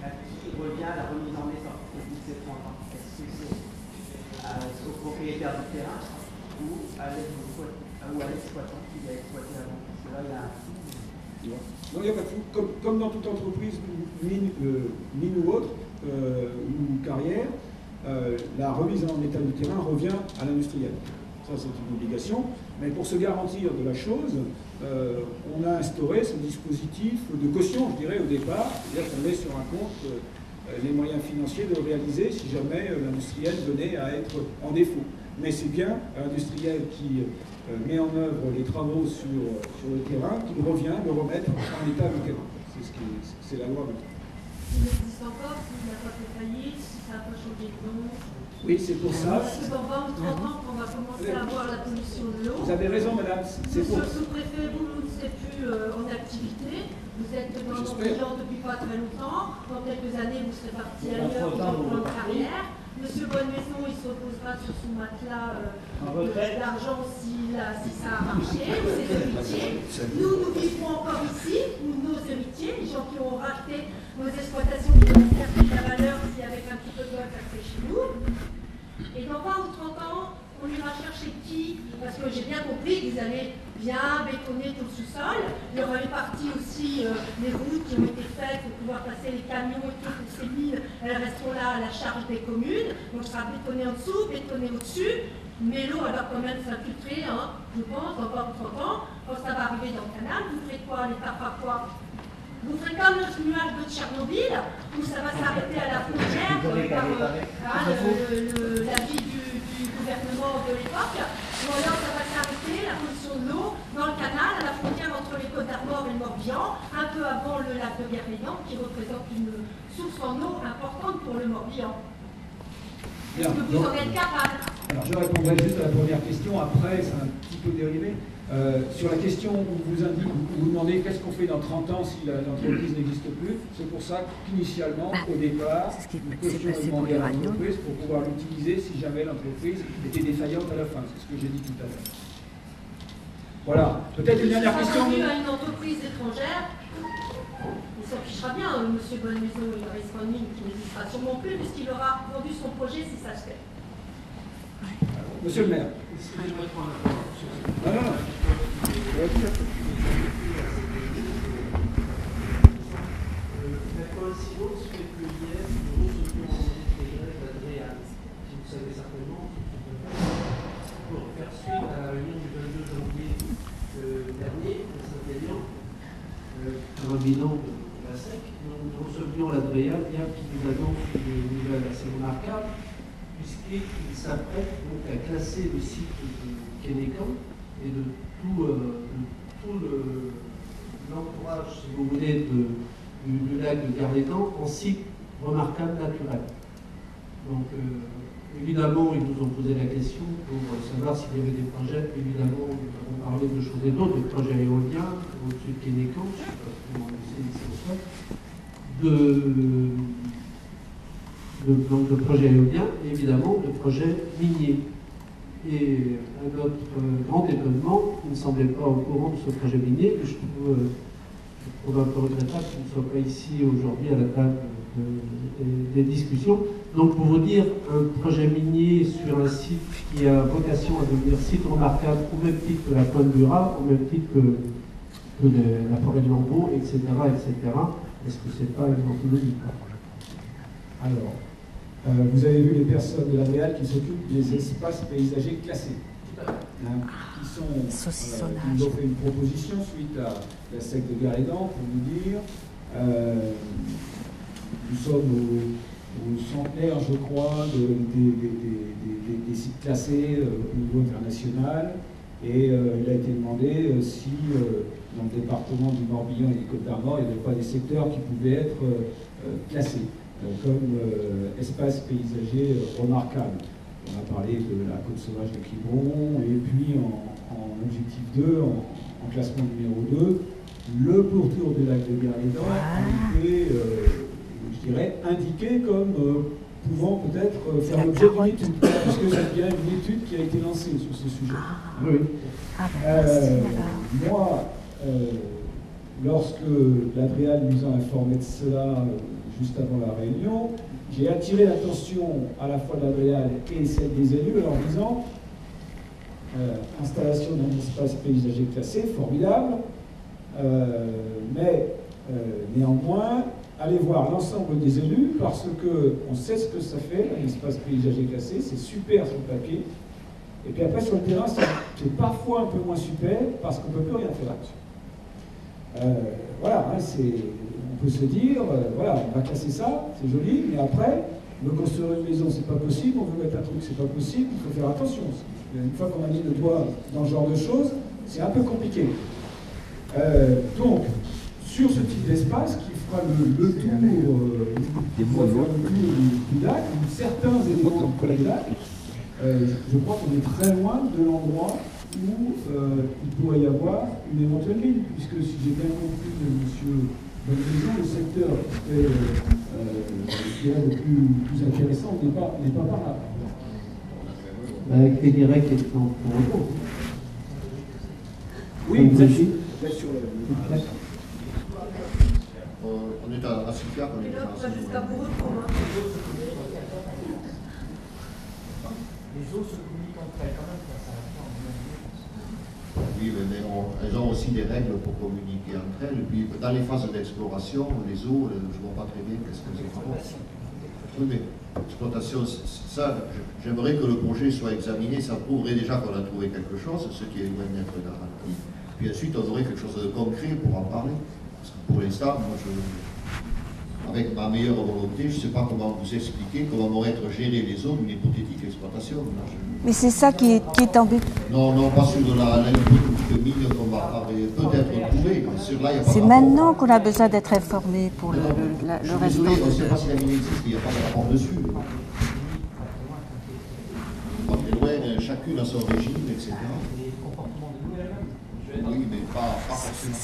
à qui revient la remise en effort au bout de ces 30 ans? Est-ce que c'est au propriétaire du terrain ou à l'exploitant qui va exploiter avant? Parce que là, il y a un flou. Non, il n'y a pas de flou. Comme dans toute entreprise, mine ou autre, ou carrière, la remise en état du terrain revient à l'industriel. ça c'est une obligation, mais pour se garantir de la chose, on a instauré ce dispositif de caution, je dirais, au départ, c'est-à-dire qu'on met sur un compte les moyens financiers de le réaliser si jamais l'industriel venait à être en défaut. Mais c'est bien l'industriel qui met en œuvre les travaux sur le terrain qu'il revient de remettre en état le terrain. C'est la loi maintenant. Il existe encore, s'il n'a pas fait faillite, si ça n'a pas changé de nom. Oui, c'est pour ça. Parce que dans 20 ou 30 ans, quand on va commencer à voir la pollution de l'eau. Vous avez raison, madame. Monsieur le sous-préfet, vous ne serez plus en activité. Vous êtes dans le bilan depuis pas très longtemps. Dans quelques années, vous serez parti ailleurs pour un plan de carrière. Monsieur Bonne-Maison, il se reposera sur son matelas d'argent si ça a marché, ou ses héritiers. Nous vivrons encore ici, ou nos héritiers, les gens qui ont racheté nos exploitations qui vont faire de la valeur si avec un petit peu de doigt taxé chez nous. Et dans 20 ou 30 ans, on ira chercher qui? Parce que j'ai bien compris que vous allez bien bétonner tout le sous-sol. Il y aura une partie aussi des routes qui ont été faites pour pouvoir passer les camions et tout, toutes ces milles, elles resteront là à la charge des communes. Donc ça sera bétonné en dessous, bétonné au-dessus. Mais l'eau, elle va quand même s'infiltrer, hein, je pense, dans 20 ou 30 ans. Quand ça va arriver dans le canal, vous ferez quoi? L'État fera quoi? Vous ferez comme le nuage de Tchernobyl, où ça va s'arrêter à la frontière par l'avis du gouvernement de l'époque, ou alors ça va s'arrêter, la pollution de l'eau, dans le canal, à la frontière entre les Côtes d'Armor et le Morbihan, un peu avant le lac de Guerlédan, qui représente une source en eau importante pour le Morbihan. Est-ce que vous en êtes capable? Alors je répondrai juste à la première question, après c'est un petit peu dérivé. Sur la question où vous demandez qu'est-ce qu'on fait dans 30 ans si l'entreprise n'existe plus, c'est pour ça qu'initialement, au départ, une caution est demandée à l'entreprise pour pouvoir l'utiliser si jamais l'entreprise était défaillante à la fin. C'est ce que j'ai dit tout à l'heure. Voilà. Peut-être une dernière question. Si à une entreprise étrangère, il s'en fichera bien, M. Bonne-Maison, il restera une mine qui n'existera sûrement plus puisqu'il aura vendu son projet si ça se fait. Monsieur le maire. Non, non, non. La coïncidence fait que hier, nous avons enregistré l'Adréal, si vous savez certainement, pour faire suite à la réunion du 22 janvier dernier à Saint-Élian, pour un bilan de la SEC. Nous recevions l'Adréal hier qui nous annonce une nouvelle assez remarquable, puisqu'il s'apprête donc à classer le site de Kénécan et de tout l'entourage, si vous voulez, du lac de Guerlédan en site remarquable naturel. Donc, évidemment, ils nous ont posé la question pour savoir s'il y avait des projets. Évidemment, nous avons parlé de choses et d'autres, de projets éoliens au-dessus de Kénécan, je ne sais pas comment c'est de projets éoliens et évidemment de projets miniers. Et à notre grand étonnement, il ne semblait pas au courant de ce projet minier, que je trouve un peu regrettable qu'il ne soit pas ici aujourd'hui à la table des discussions. Donc pour vous dire, un projet minier sur un site qui a vocation à devenir site remarquable au même titre que la Pointe du Raz, au même titre que la forêt de Lambeau, etc., est-ce que c'est pas une anthologie? Alors, vous avez vu les personnes de l'Adréal qui s'occupent des espaces paysagers classés, qui nous ont fait une proposition suite à la SEC de Guerlédan pour nous dire nous sommes au centenaire, je crois, des sites classés au niveau international, et il a été demandé si dans le département du Morbihan et des Côtes d'Armor, il n'y avait pas des secteurs qui pouvaient être classés comme espace paysager remarquable. On a parlé de la côte sauvage de Quiberon, et puis en objectif 2, en classement numéro 2, le pourtour du lac de Guerlédan a été, je dirais, indiqué comme pouvant peut-être faire l'objet d'une étude, puisque c'est bien une étude qui a été lancée sur ce sujet. Oui. Moi, lorsque l'Adréal nous a informé de cela juste avant la réunion, j'ai attiré l'attention à la fois de l'Adréal et celle des élus en leur disant installation d'un espace paysager classé, formidable, mais néanmoins, allez voir l'ensemble des élus parce qu'on sait ce que ça fait, un espace paysager classé, c'est super sur le papier, Et puis après, sur le terrain, c'est parfois un peu moins super parce qu'on ne peut plus rien faire là-dessus. Voilà, hein, on peut se dire, voilà, on va casser ça, c'est joli, mais après, on veut construire une maison, c'est pas possible, on veut mettre un truc, c'est pas possible, il faut faire attention. Une fois qu'on a mis le doigt dans ce genre de choses, c'est un peu compliqué. Donc, sur ce type d'espace qui fera le tour du lac, ou certains éléments du lac, je crois qu'on est très loin de l'endroit où il pourrait y avoir une éventuelle mine, puisque si j'ai bien compris M. Bonne-Maison, le secteur qui est le plus intéressant n'est pas par là. Avec les directs et pour autant. Oui, vous êtes sur le... On est à Sifia, on est déjà à les eaux se communiquent entre elles quand même, ça Oui, mais elles ont aussi des règles pour communiquer entre elles. Et puis, dans les phases d'exploration, les eaux, je ne vois pas très bien qu'est-ce qu'elles exportent. Oui, mais l'exploitation, ça, j'aimerais que le projet soit examiné. Ça prouverait déjà qu'on a trouvé quelque chose, ce qui est loin d'être garanti. Puis ensuite, on aurait quelque chose de concret pour en parler. Parce que pour l'instant, moi, avec ma meilleure volonté, je ne sais pas comment vous expliquer comment vont être gérées les eaux d'une hypothétique exploitation. Mais c'est ça qui est embêtant. Non, pas sur la hypothétique mine qu'on va peut-être trouver. C'est maintenant qu'on a besoin d'être informé pour le reste. On ne sait pas si la mine existe, il n'y a pas de rapport dessus. On est loin, chacune a son régime, etc. Oui, mais pas forcément.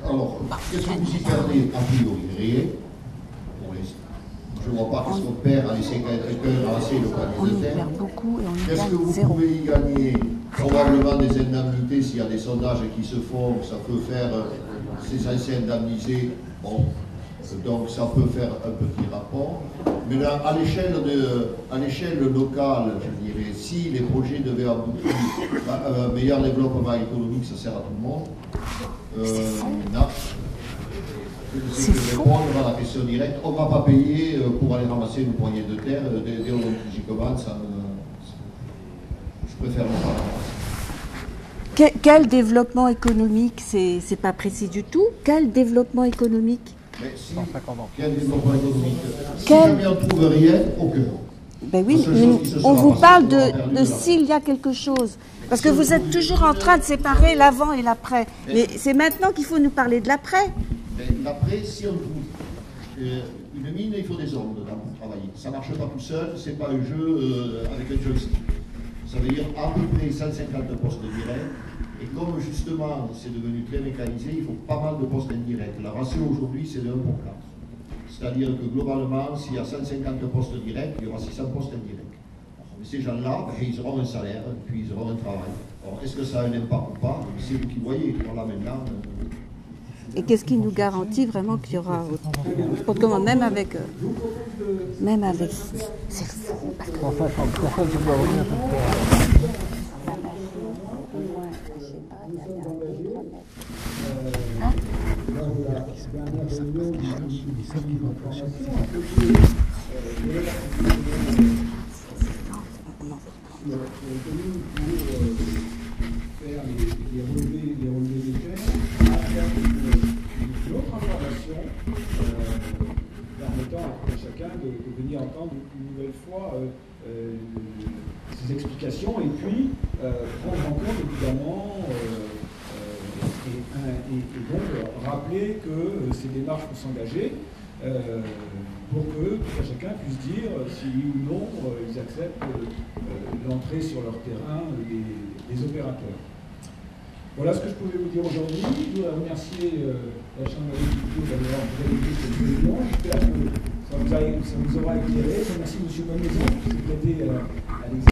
Alors, qu'est-ce que vous y perdez a priori? Rien. Je ne vois pas qu'est-ce qu'on perd à essayer de ramasser le panier de terre. On y perd beaucoup et on y Qu'est-ce gagne que vous zéro. pouvez y gagner? Probablement des indemnités, s'il y a des sondages qui se font, ça peut faire, c'est censé indemniser, bon, donc ça peut faire un petit rapport. Mais là, à l'échelle locale, je dirais, si les projets devaient aboutir à un meilleur développement économique, ça sert à tout le monde. C'est que répondre à la question directe, on ne va pas payer pour aller ramasser une poignée de terre, dès lors que j'y commence, je préfère ne pas ramasser. Quel développement économique? C'est pas précis du tout. Quel développement économique? Mais si, quel développement économique? Si jamais on ne trouve rien, aucun. Ben oui, on vous parle de s'il y a quelque chose. Parce que vous êtes toujours en train de séparer l'avant et l'après. Mais c'est maintenant qu'il faut nous parler de l'après. L'après, si on trouve une mine, il faut des hommes dedans pour travailler. Ça ne marche pas tout seul, ce n'est pas un jeu avec un joystick. Ça veut dire à peu près 150 postes directs. Et comme justement c'est devenu très mécanisé, il faut pas mal de postes indirects. La ratio aujourd'hui, c'est de 1 pour 4. C'est-à-dire que globalement, s'il y a 150 postes directs, il y aura 600 postes indirects. Mais ces gens-là, ils auront un salaire, puis ils auront un travail. Alors, est-ce que ça a un impact ou pas? C'est vous qui voyez. Voilà, maintenant. Et qu'est-ce qui nous garantit vraiment qu'il y aura autrement, même avec c'est fou. Enfin, personne ne doit revenir. Faire les relevés des terres, à faire une autre information permettant à chacun de venir entendre une nouvelle fois ces explications et puis prendre en compte évidemment et donc rappeler que ces démarches vont s'engager pour que tout à chacun puisse dire si oui ou non ils acceptent l'entrée sur leur terrain des opérateurs. Voilà ce que je pouvais vous dire aujourd'hui. Je voudrais remercier la Chambre d'agriculture d'avoir organisé cette réunion. J'espère que ça vous aura éclairé. Je remercie M. Bonne-Maison qui s'est prêté à l'exercice.